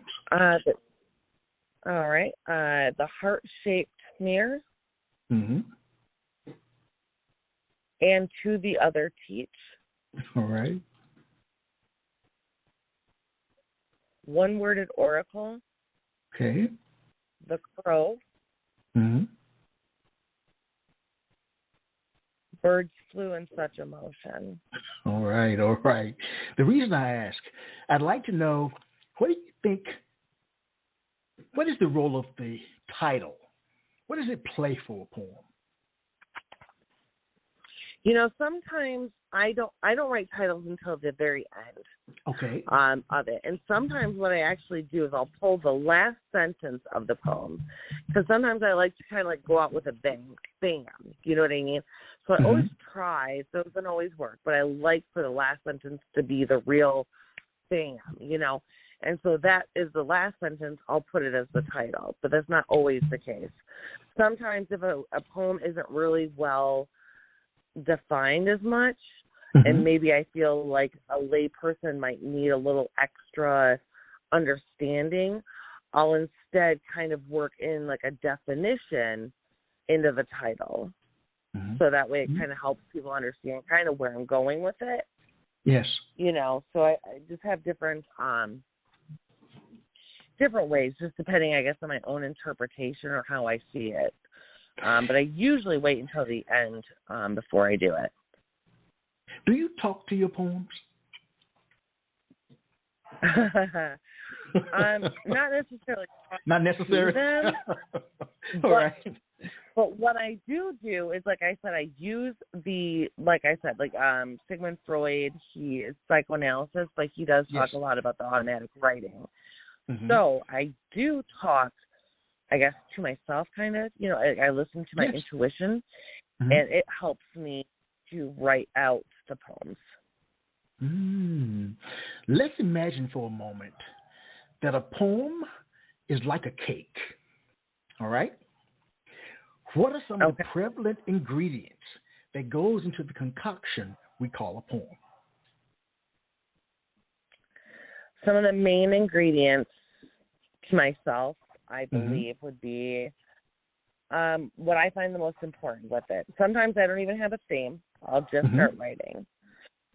S5: All right. The Heart-Shaped Mirror. And To the Other Teach.
S3: All right.
S5: One-Worded Oracle.
S3: Okay.
S5: The Crow. Birds Flew in Such Emotion.
S3: All right. The reason I ask, I'd like to know, what do you think, what is the role of the title? What does it play for a poem?
S5: Sometimes I don't write titles until the very end.
S3: Okay.
S5: Of it. And sometimes what I actually do is I'll pull the last sentence of the poem, because sometimes I like to kind of like go out with a bang. You know what I mean? So I always try. So it doesn't always work, but I like for the last sentence to be the real bam, And so that is the last sentence. I'll put it as the title, but that's not always the case. Sometimes if a poem isn't really well defined as much, and maybe I feel like a lay person might need a little extra understanding, I'll instead kind of work in like a definition into the title. So that way it kind of helps people understand kind of where I'm going with it.
S3: Yes.
S5: So I just have different ways, just depending, I guess, on my own interpretation or how I see it. But I usually wait until the end before I do it.
S3: Do you talk to your poems?
S5: Not necessarily.
S3: Not necessarily.
S5: Them,
S3: All right.
S5: But what I do is, like I said, I use Sigmund Freud, he is psychoanalysis, but he does talk a lot about the automatic writing. Mm-hmm. So I do talk, I guess, to myself kind of, I listen to my intuition, and it helps me to write out the poems.
S3: Let's imagine for a moment that a poem is like a cake, all right? What are some of the prevalent ingredients that goes into the concoction we call a poem?
S5: Some of the main ingredients to myself, I believe, would be what I find the most important with it. Sometimes I don't even have a theme. I'll just start writing.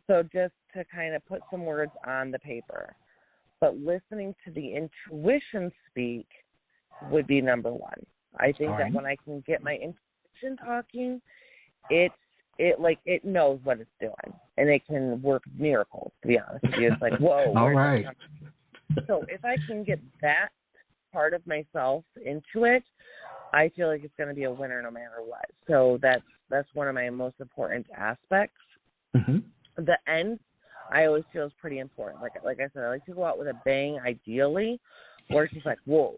S5: So just to kind of put some words on the paper. But listening to the intuition speak would be number one. I think that when I can get my intuition talking, it knows what it's doing, and it can work miracles, to be honest with you. It's like, whoa.
S3: All right.
S5: So if I can get that part of myself into it, I feel like it's going to be a winner no matter what. So that's one of my most important aspects. The end, I always feel is pretty important. Like I said, I like to go out with a bang, ideally, where it's just like, whoa.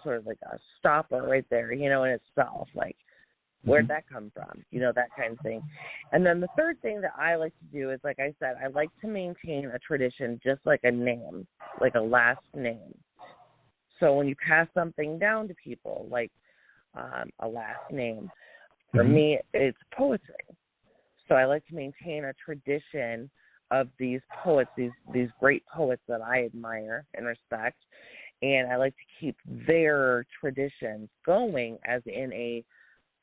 S5: Sort of like a stopper right there, in itself. Like, where'd that come from? That kind of thing. And then the third thing that I like to do is, like I said, I like to maintain a tradition, just like a name, like a last name. So when you pass something down to people, like a last name, for me, it's poetry. So I like to maintain a tradition of these poets, these great poets that I admire and respect. And I like to keep their traditions going as in a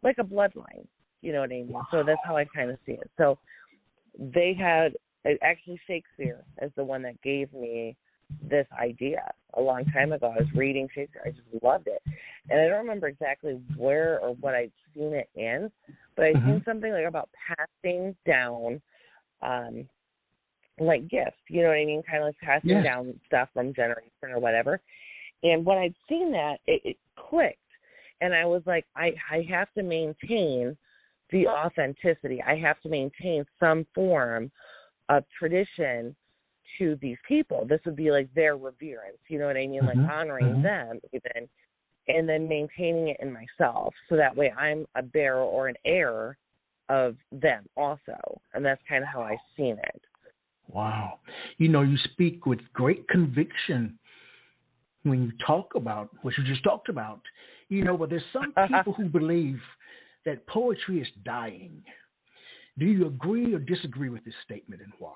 S5: bloodline. You know what I mean? So that's how I kind of see it. So they had, actually Shakespeare is the one that gave me this idea a long time ago. I was reading Shakespeare. I just loved it. And I don't remember exactly where or what I'd seen it in, but I'd seen something like about passing down like gifts. You know what I mean? Kind of like passing down stuff from generation or whatever. And when I'd seen that, it clicked. And I was like, I have to maintain the authenticity. I have to maintain some form of tradition to these people. This would be like their reverence, you know what I mean? Like honoring them even, and then maintaining it in myself. So that way I'm a bearer or an heir of them also. And that's kind of how I've seen it.
S3: Wow. You speak with great conviction when you talk about what you just talked about, but there's some people who believe that poetry is dying. Do you agree or disagree with this statement, and why?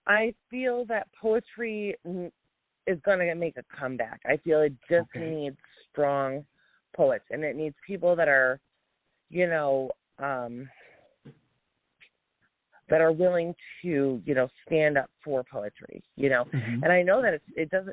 S5: I feel that poetry is going to make a comeback. I feel it just needs strong poets, and it needs people that are, that are willing to, stand up for poetry, And I know that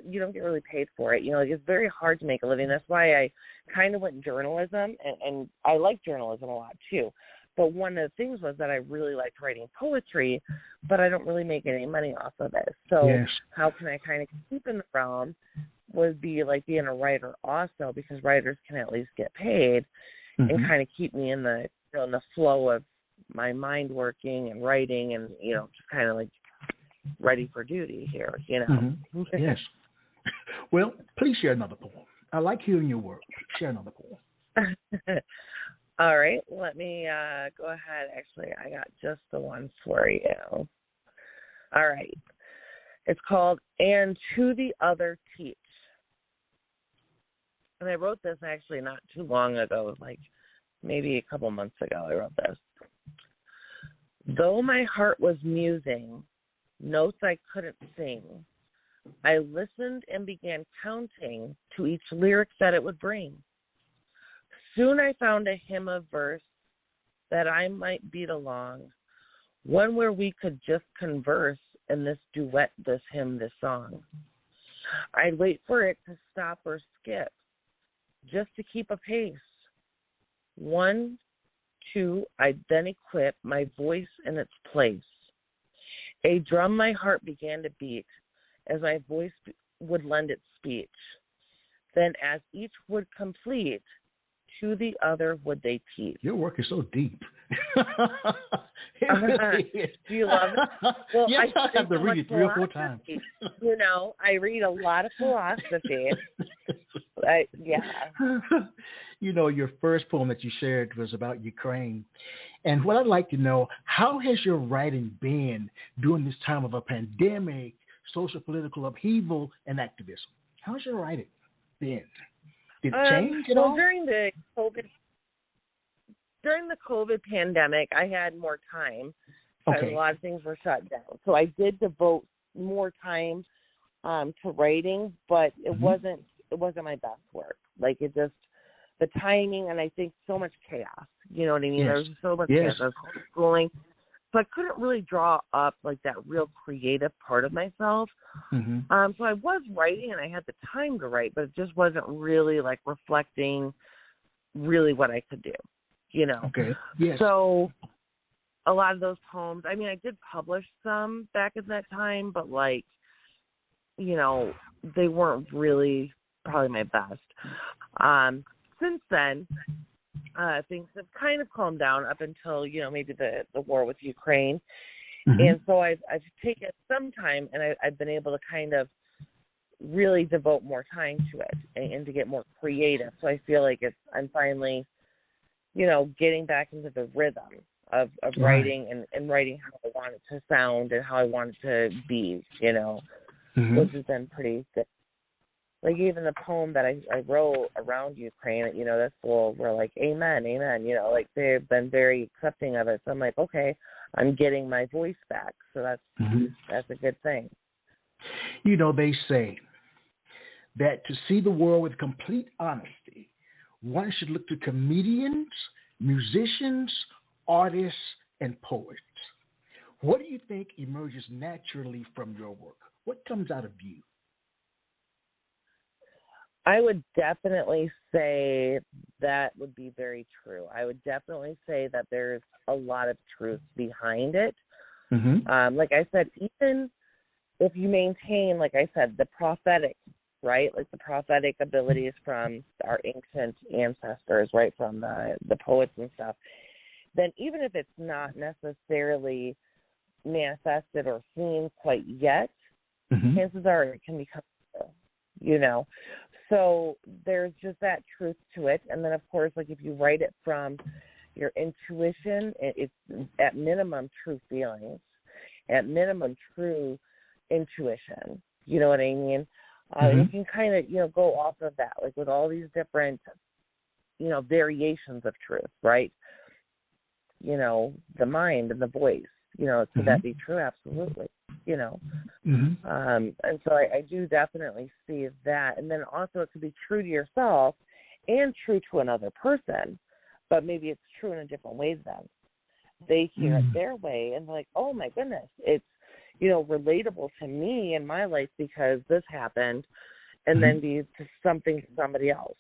S5: you don't get really paid for it. It's very hard to make a living. That's why I kind of went journalism, and I like journalism a lot too. But one of the things was that I really liked writing poetry, but I don't really make any money off of it. So how can I kind of keep in the realm would be like being a writer also, because writers can at least get paid and kind of keep me in the in the flow of my mind working and writing and, just kind of like ready for duty here,
S3: Yes. Well, please share another poem. I like hearing your work. Share another poem.
S5: All right. Let me go ahead. Actually, I got just the one for you. All right. It's called And to the Other Teach. And I wrote this actually not too long ago, like maybe a couple months ago I wrote this. Though my heart was musing, notes I couldn't sing, I listened and began counting to each lyric that it would bring. Soon I found a hymn of verse that I might beat along, one where we could just converse in this duet, this hymn, this song. I'd wait for it to stop or skip, just to keep a pace. 1, 2, I'd then equip my voice in its place. A drum my heart began to beat, as my voice would lend its speech. Then as each would complete, to the other would they teach.
S3: Your work is so deep.
S5: Do you love it? Well,
S3: yes, I have to read it 3 or 4 times.
S5: You know, I read a lot of philosophy. Yeah.
S3: You know, your first poem that you shared was about Ukraine. And what I'd like to know, how has your writing been during this time of a pandemic, social political upheaval, and activism? How's your writing been? Did it change at all?
S5: During the COVID pandemic, I had more time because a lot of things were shut down. So I did devote more time to writing, but it wasn't my best work. Like it just, the timing, and I think so much chaos. You know what I mean?
S3: Yes.
S5: There was so much chaos. I was homeschooling. So I couldn't really draw up like that real creative part of myself. So I was writing and I had the time to write, but it just wasn't really like reflecting really what I could do, you know?
S3: Okay. Yes.
S5: So a lot of those poems, I mean, I did publish some back at that time, but like, you know, they weren't really probably my best. Since then, things have kind of calmed down up until, you know, maybe the war with Ukraine. And so I've taken some time and I've been able to kind of really devote more time to it and to get more creative. So I feel like I'm finally, you know, getting back into the rhythm of writing and writing how I want it to sound and how I want it to be, you know, which has been pretty good. Like even the poem that I wrote around Ukraine, you know, that's full. We're like, amen, amen. You know, like they've been very accepting of it. So I'm like, okay, I'm getting my voice back. So that's a good thing.
S3: You know, they say that to see the world with complete honesty, one should look to comedians, musicians, artists, and poets. What do you think emerges naturally from your work? What comes out of you?
S5: I would definitely say that would be very true. I would definitely say that there's a lot of truth behind it. Like I said, even if you maintain, like I said, the prophetic, right? Like the prophetic abilities from our ancient ancestors, right? From the poets and stuff, then even if it's not necessarily manifested or seen quite yet, chances are it can become true, you know? So there's just that truth to it. And then, of course, like if you write it from your intuition, it's at minimum true feelings, at minimum true intuition. You know what I mean? You can kind of, you know, go off of that, like with all these different, you know, variations of truth, right? You know, the mind and the voice, you know, could that be true? Absolutely. You know, and so I do definitely see that. And then also it could be true to yourself and true to another person, but maybe it's true in a different way to them. They hear it their way and they're like, oh my goodness, it's, you know, relatable to me in my life because this happened, and then be to something to somebody else,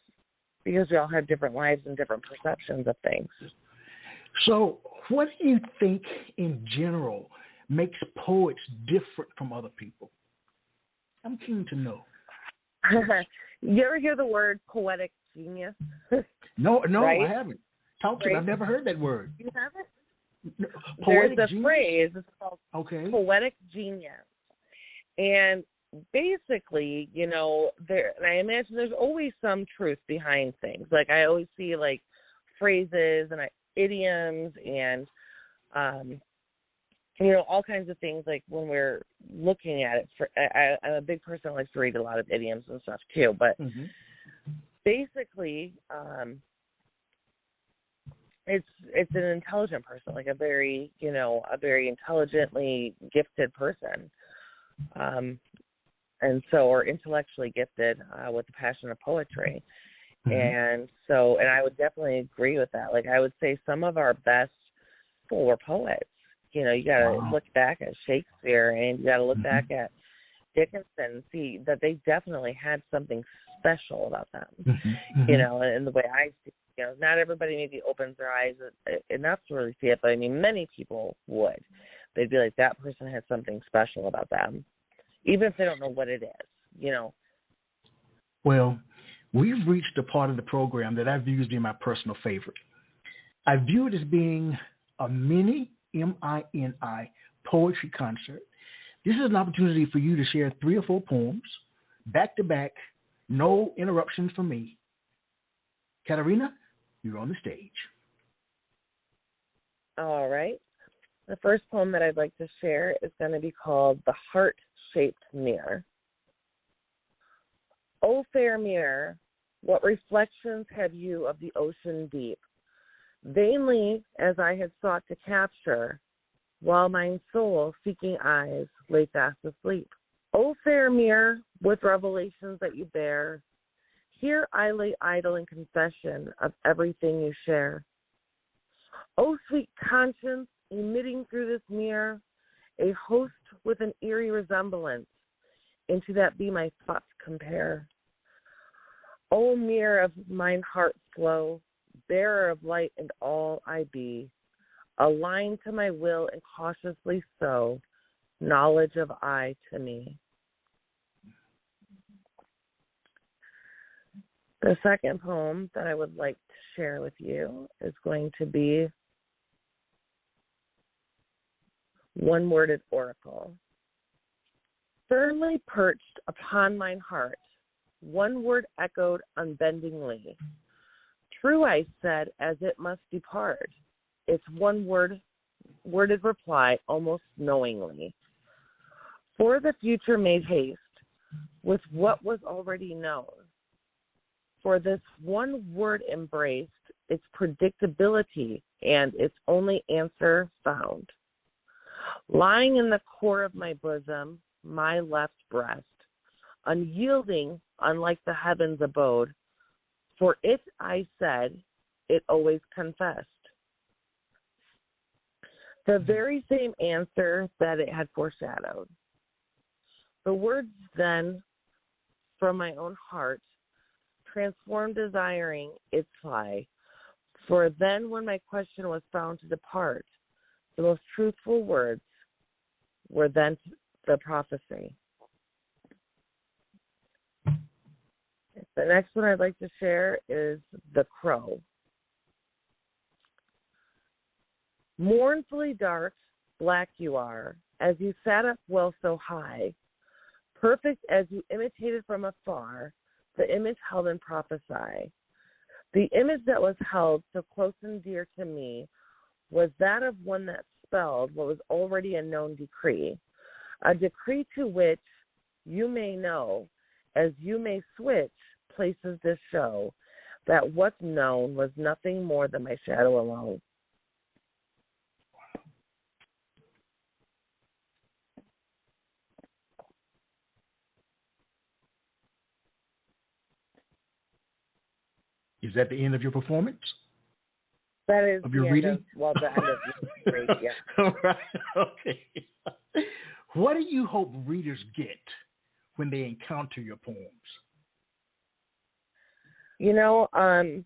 S5: because we all have different lives and different perceptions of things. So
S3: what do you think in general makes poets different from other people? I'm keen to know.
S5: You ever hear the word poetic genius?
S3: No, right? I haven't. Talk to me.
S5: Right?
S3: I've never heard that word.
S5: You haven't?
S3: No.
S5: There's a phrase. It's called poetic genius. And basically, you know, and I imagine there's always some truth behind things. Like I always see like phrases and idioms and you know, all kinds of things, like when we're looking at it. I'm a big person who likes to read a lot of idioms and stuff too, but basically it's an intelligent person, like a very intelligently gifted person, and so, or intellectually gifted with the passion of poetry. And so, and I would definitely agree with that. Like I would say some of our best people were poets. You know, you got to look back at Shakespeare and you got to look back at Dickinson and see that they definitely had something special about them. You know, and the way I see it, you know, not everybody maybe opens their eyes enough to really see it, but I mean, many people would. They'd be like, that person had something special about them. even if they don't know what it is,
S3: Well, we've reached a part of the program that I view as being my personal favorite. I view it as being a mini, M-I-N-I, poetry concert. This is an opportunity for you to share 3 or 4 poems, back to back, no interruptions from me. Katrenia, you're on the stage.
S5: All right. The first poem that I'd like to share is going to be called The Heart-Shaped Mirror. O fair mirror, what reflections have you of the ocean deep? Vainly as I had sought to capture, while mine soul seeking eyes lay fast asleep. O fair mirror, with revelations that you bear, here I lay idle in confession of everything you share. O sweet conscience, emitting through this mirror, a host with an eerie resemblance, into that be my thoughts compare. O mirror of mine heart's flow, bearer of light and all I be, aligned to my will and cautiously sow knowledge of I to me. The second poem that I would like to share with you is going to be One-Worded Oracle. Firmly perched upon mine heart, one word echoed unbendingly. True, I said, as it must depart, its worded reply almost knowingly. For the future made haste with what was already known. For this one word embraced its predictability and its only answer found. Lying in the core of my bosom, my left breast, unyielding, unlike the heavens' abode, for it I said, it always confessed. The very same answer that it had foreshadowed. The words then, from my own heart, transformed desiring its fly. For then when my question was found to depart, the most truthful words were then the prophecy. The next one I'd like to share is The Crow. Mournfully dark, black you are, as you sat up well so high, perfect as you imitated from afar, the image held in prophesy. The image that was held so close and dear to me was that of one that spelled what was already a known decree, a decree to which you may know, as you may switch places this show, that what's known was nothing more than my shadow alone.
S3: Is that the end of your performance?
S5: That is
S3: of your reading?
S5: The end of the read, yeah.
S3: All right, okay. What do you hope readers get when they encounter your poems?
S5: I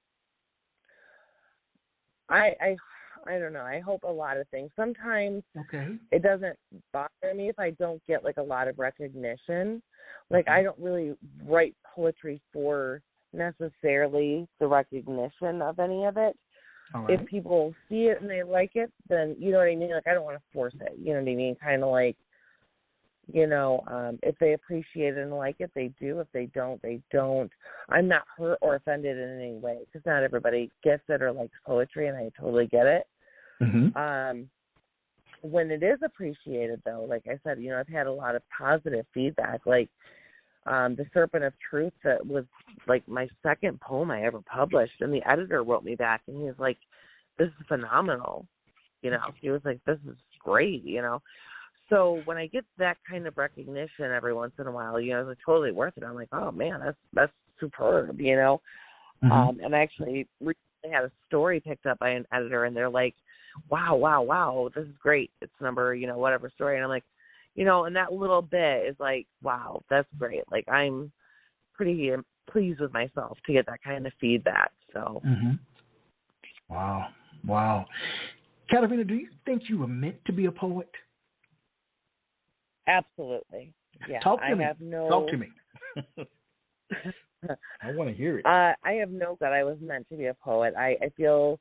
S5: don't know. I hope a lot of things. Sometimes it doesn't bother me if I don't get a lot of recognition. I don't really write poetry for necessarily the recognition of any of it. Right. If people see it and they like it, then you know what I mean? I don't want to force it. You know what I mean? Kind of if they appreciate it and like it, they do. If they don't, they don't. I'm not hurt or offended in any way because not everybody gets it or likes poetry, and I totally get it. Mm-hmm. When it is appreciated, though, like I said, I've had a lot of positive feedback. The Serpent of Truth, that was my second poem I ever published, and the editor wrote me back, and he was like, "This is phenomenal." He was like, "This is great," So when I get that kind of recognition every once in a while, it's totally worth it. I'm like, oh man, that's superb, Mm-hmm. And I actually recently had a story picked up by an editor, and they're like, wow, this is great. It's number, whatever story. And I'm like, and that little bit is like, wow, that's great. I'm pretty pleased with myself to get that kind of feedback. So.
S3: Mm-hmm. Wow. Katrenia, do you think you were meant to be a poet?
S5: Absolutely. Yeah,
S3: Talk to me. Talk to me. I want to hear it.
S5: I have no that I was meant to be a poet. I feel,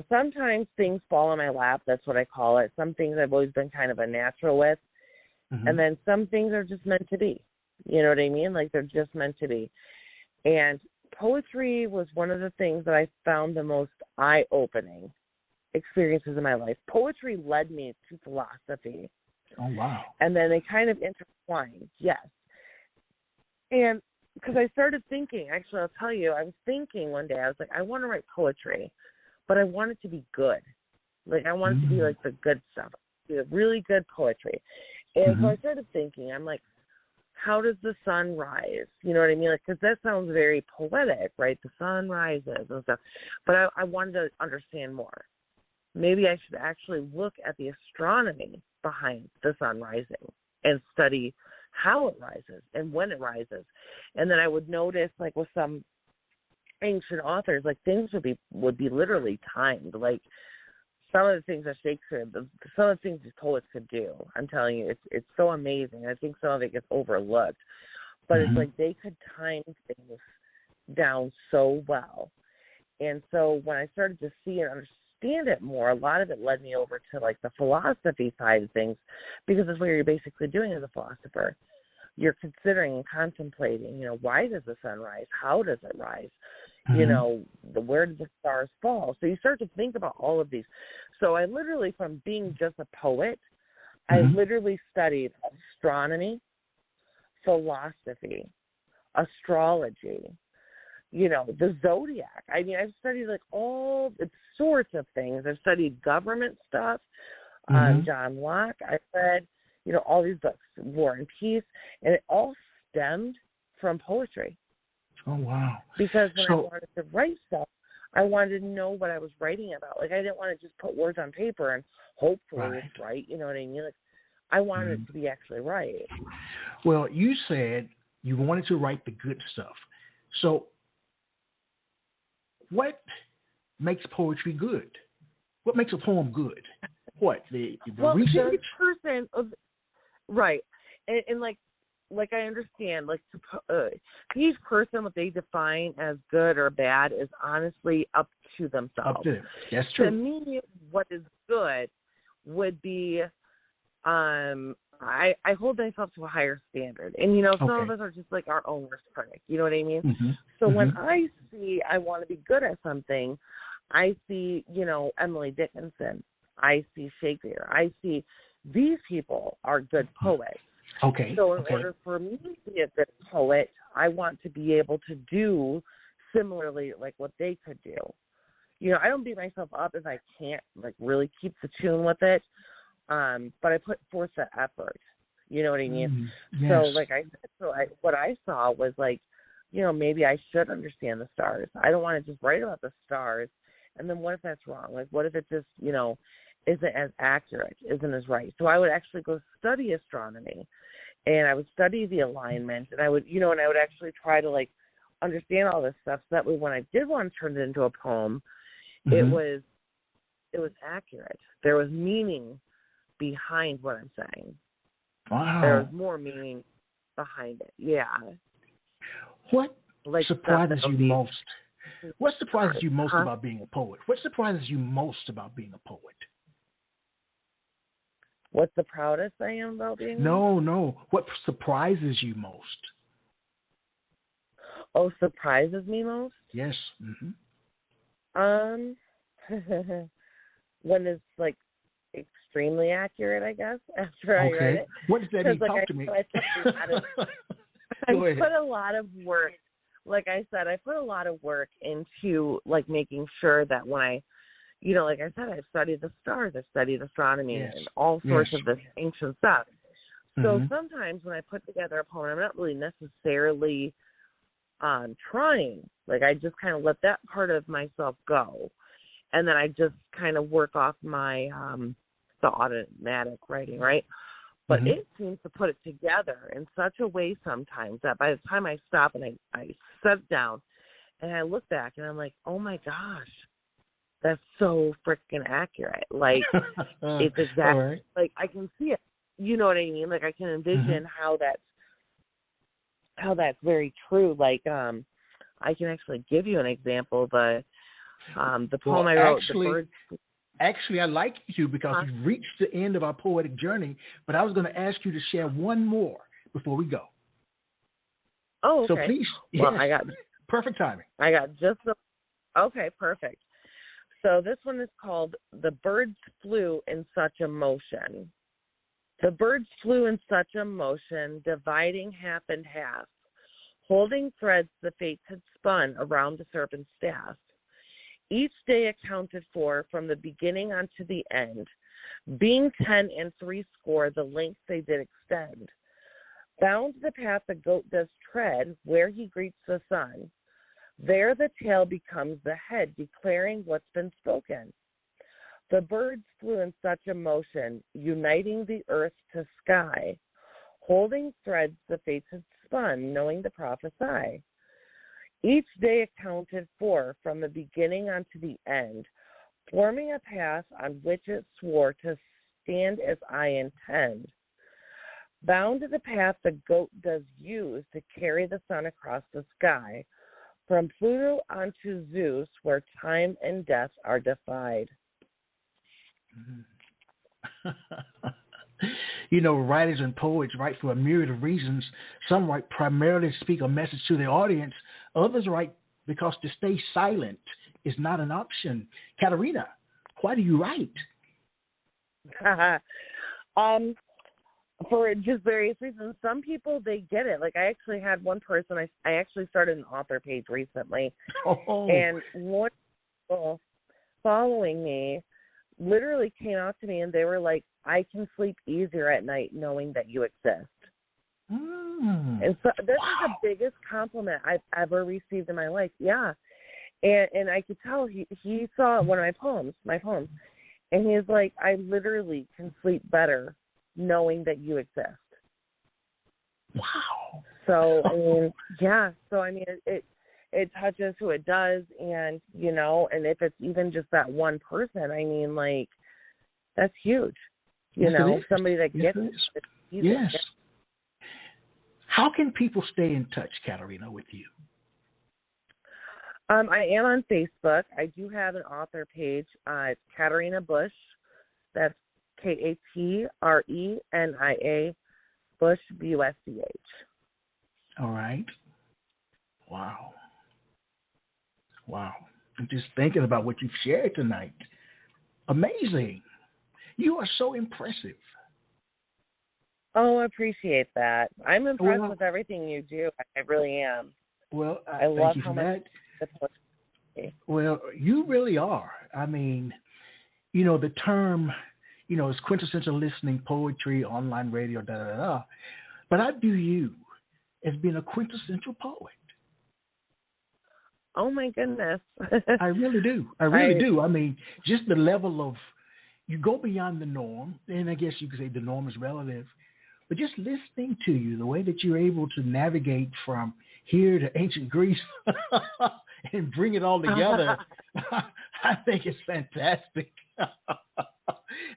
S5: sometimes things fall in my lap. That's what I call it. Some things I've always been kind of a natural with. And then some things are just meant to be. You know what I mean? Like they're just meant to be. And poetry was one of the things that I found the most eye-opening experiences in my life. Poetry led me to philosophy.
S3: Oh, wow.
S5: And then they kind of intertwined, yes. And because I started thinking, actually, I'll tell you, I was thinking one day, I was like, I want to write poetry, but I want it to be good. Like, I want it to be like the good stuff, really good poetry. And so I started thinking, I'm like, how does the sun rise? You know what I mean? Like, because that sounds very poetic, right? The sun rises and stuff. But I wanted to understand more. Maybe I should actually look at the astronomy behind the sun rising and study how it rises and when it rises. And then I would notice, like with some ancient authors, like things would be literally timed. Like some of the things that Shakespeare, some of the things these poets could do, I'm telling you, it's so amazing. I think some of it gets overlooked. But it's like they could time things down so well. And so when I started to see and understand it more, a lot of it led me over to like the philosophy side of things, because that's what you're basically doing as a philosopher. You're considering and contemplating, why does the sun rise? How does it rise? Where do the stars fall? So you start to think about all of these. So I literally, from being just a poet, I literally studied astronomy, philosophy, astrology, the zodiac. I mean, I've studied like all sorts of things. I've studied government stuff, John Locke. I've read, all these books, War and Peace, and it all stemmed from poetry.
S3: Oh, wow.
S5: Because when I wanted to write stuff, I wanted to know what I was writing about. Like, I didn't want to just put words on paper and hopefully it's right. You know what I mean? Like, I wanted it to be actually right.
S3: Well, you said you wanted to write the good stuff. So what makes poetry good? What makes a poem good? What? The research?
S5: The person, right. And like I understand, like each person, what they define as good or bad is honestly up to themselves.
S3: Up to them. That's true.
S5: To me, what is good would be, I hold myself to a higher standard. And, some of us are just like our own worst critic. You know what I mean? So when I want to be good at something, I see, Emily Dickinson. I see Shakespeare. I see these people are good poets.
S3: Okay.
S5: So in order for me to be a good poet, I want to be able to do similarly like what they could do. I don't beat myself up if I can't like really keep the tune with it. But I put forth the effort. You know what I mean?
S3: Yes.
S5: So like I said, what I saw was like, maybe I should understand the stars. I don't want to just write about the stars. And then what if that's wrong? Like what if it just, isn't as accurate, isn't as right? So I would actually go study astronomy, and I would study the alignment, and I would, and I would actually try to like understand all this stuff. So that way, when I did want to turn it into a poem, it was accurate. There was meaning behind what I'm saying.
S3: Wow.
S5: There was more meaning behind it. Yeah.
S3: What surprises you most? What surprises you most about being a poet? What surprises you most about being a poet?
S5: What's the proudest I am about being?
S3: No. What surprises you most?
S5: Oh, surprises me most?
S3: Yes.
S5: When it's like extremely accurate, I guess. After I read it.
S3: What does that mean? Talk to me.
S5: I put a lot of work. Like I said, I put a lot of work into like making sure that when I, like I said, I've studied the stars, I've studied astronomy and all sorts of this ancient stuff. So sometimes when I put together a poem, I'm not really necessarily trying. Like I just kind of let that part of myself go, and then I just kind of work off my the automatic writing, right? But it seems to put it together in such a way sometimes that by the time I stop and I sit down and I look back and I'm like, oh my gosh, that's so freaking accurate. Like it's exactly like I can see it. you know what I mean? Like I can envision how that's very true. Like I can actually give you an example. The poem I wrote, The Birds.
S3: Actually, I like you because you've reached the end of our poetic journey, but I was going to ask you to share one more before we go.
S5: Oh, okay.
S3: So please,
S5: well,
S3: yes,
S5: I got
S3: perfect timing.
S5: I got just the, okay, perfect. So this one is called The Birds Flew in Such a Motion. The birds flew in such a motion, dividing half and half, holding threads the fates had spun around the serpent's staff. Each day accounted for from the beginning unto the end, being 10 and 80 the length they did extend. Bound the path the goat does tread, where he greets the sun. There the tail becomes the head, declaring what's been spoken. The birds flew in such a motion, uniting the earth to sky, holding threads the fates had spun, knowing to prophesy. Each day accounted for from the beginning unto the end, forming a path on which it swore to stand as I intend. Bound to the path the goat does use to carry the sun across the sky, from Pluto unto Zeus, where time and death are defied.
S3: You know, writers and poets write for a myriad of reasons. Some write primarily to speak a message to their audience. Others write because to stay silent is not an option. Katrenia, why do you write?
S5: For just various reasons. Some people, they get it. Like I actually had one person, I actually started an author page recently.
S3: Oh.
S5: And one people following me literally came out to me and they were like, I can sleep easier at night knowing that you exist. And so this is the biggest compliment I've ever received in my life. Yeah. And I could tell he saw one of my poems, and he's like, I literally can sleep better knowing that you exist.
S3: Wow.
S5: So, I mean, yeah. So, I mean, it touches who it does, and, you know, and if it's even just that one person, I mean, like, that's huge. You know, somebody that gets it.
S3: Yes. How can people stay in touch, Katrenia, with you?
S5: I am on Facebook. I do have an author page. It's Katrenia Busch. That's Katrenia Busch, Busch.
S3: All right. Wow. I'm just thinking about what you've shared tonight. Amazing. You are so impressive.
S5: Oh, I appreciate that. I'm impressed with everything you do. I really am.
S3: Well,
S5: I love how much.
S3: Well, you really are. I mean, you know, the term, you know, is quintessential listening, poetry, online radio, da-da-da. But I view you as being a quintessential poet.
S5: Oh, my goodness.
S3: I really do. I really do. I mean, just the level of, you go beyond the norm, and I guess you could say the norm is relative, but just listening to you, the way that you're able to navigate from here to ancient Greece and bring it all together, I think it's fantastic.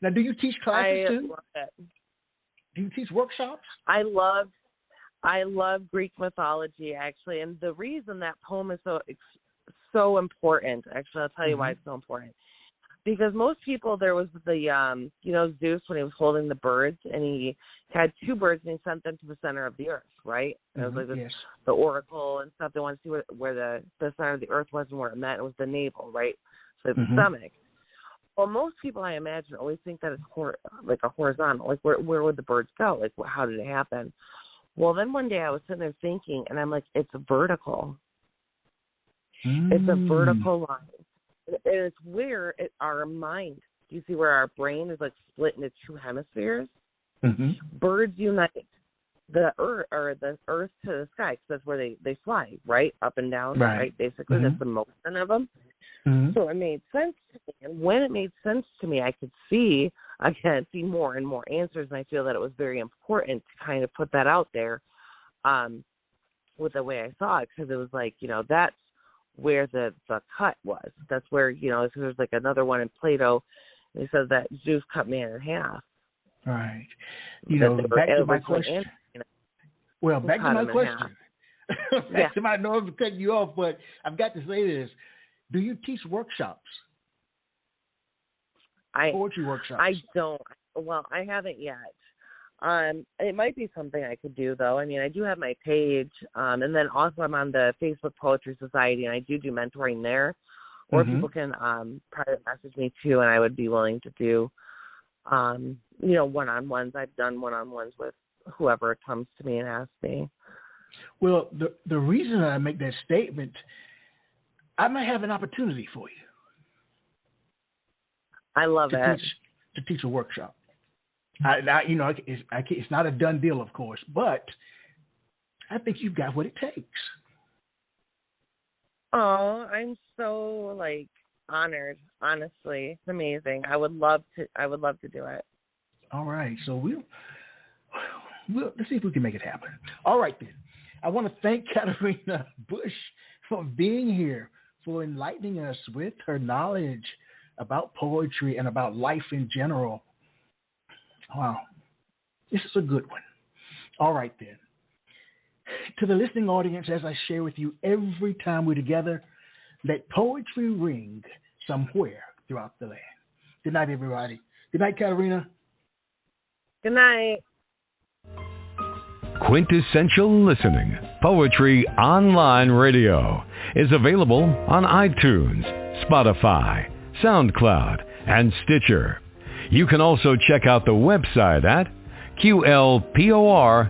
S3: Now, do you teach classes too?
S5: Love it.
S3: Do you teach workshops?
S5: I love Greek mythology, actually, and the reason that poem is so important, actually, I'll tell you why it's so important. Because most people, there was the, Zeus when he was holding the birds, and he had two birds, and he sent them to the center of the earth, right? And it was like the oracle and stuff. They wanted to see where the center of the earth was and where it met. It was the navel, right? So the stomach. Well, most people, I imagine, always think that it's like a horizontal. Like, where would the birds go? Like, how did it happen? Well, then one day I was sitting there thinking, and I'm like, it's vertical. It's a vertical line. And it's where our mind, you see where our brain is like split into two hemispheres? Birds unite the earth to the sky, because that's where they fly, right? Up and down, right? Basically, that's the motion of them. So it made sense to me. And when it made sense to me, I could see more and more answers, and I feel that it was very important to kind of put that out there with the way I saw it, because it was like, you know, that's where the cut was. That's where, you know, there's like another one in Plato. He says that Zeus cut man in half.
S3: All right. Back to my question. Well, back to my question. Back to my, I know I'm cutting you off, but I've got to say this. Do you teach workshops? Poetry workshops?
S5: I don't. Well, I haven't yet. It might be something I could do, though. I mean, I do have my page, and then also I'm on the Facebook Poetry Society, and I do mentoring there. Or people can private message me, too, and I would be willing to do, one-on-ones. I've done one-on-ones with whoever comes to me and asks me.
S3: Well, the reason I make that statement, I might have an opportunity for you.
S5: I love it.
S3: To teach a workshop. It's not a done deal, of course, but I think you've got what it takes.
S5: Oh, I'm so honored. Honestly, it's amazing. I would love to do it.
S3: All right, so we'll let's see if we can make it happen. All right then. I want to thank Katrenia Busch for being here, for enlightening us with her knowledge about poetry and about life in general. Wow, this is a good one. All right then. To the listening audience, as I share with you every time we're together, let poetry ring somewhere throughout the land. Good night, everybody. Good night, Katrenia.
S5: Good night.
S2: Quintessential Listening, Poetry Online Radio, is available on iTunes, Spotify, SoundCloud, and Stitcher. You can also check out the website at qlpor.com.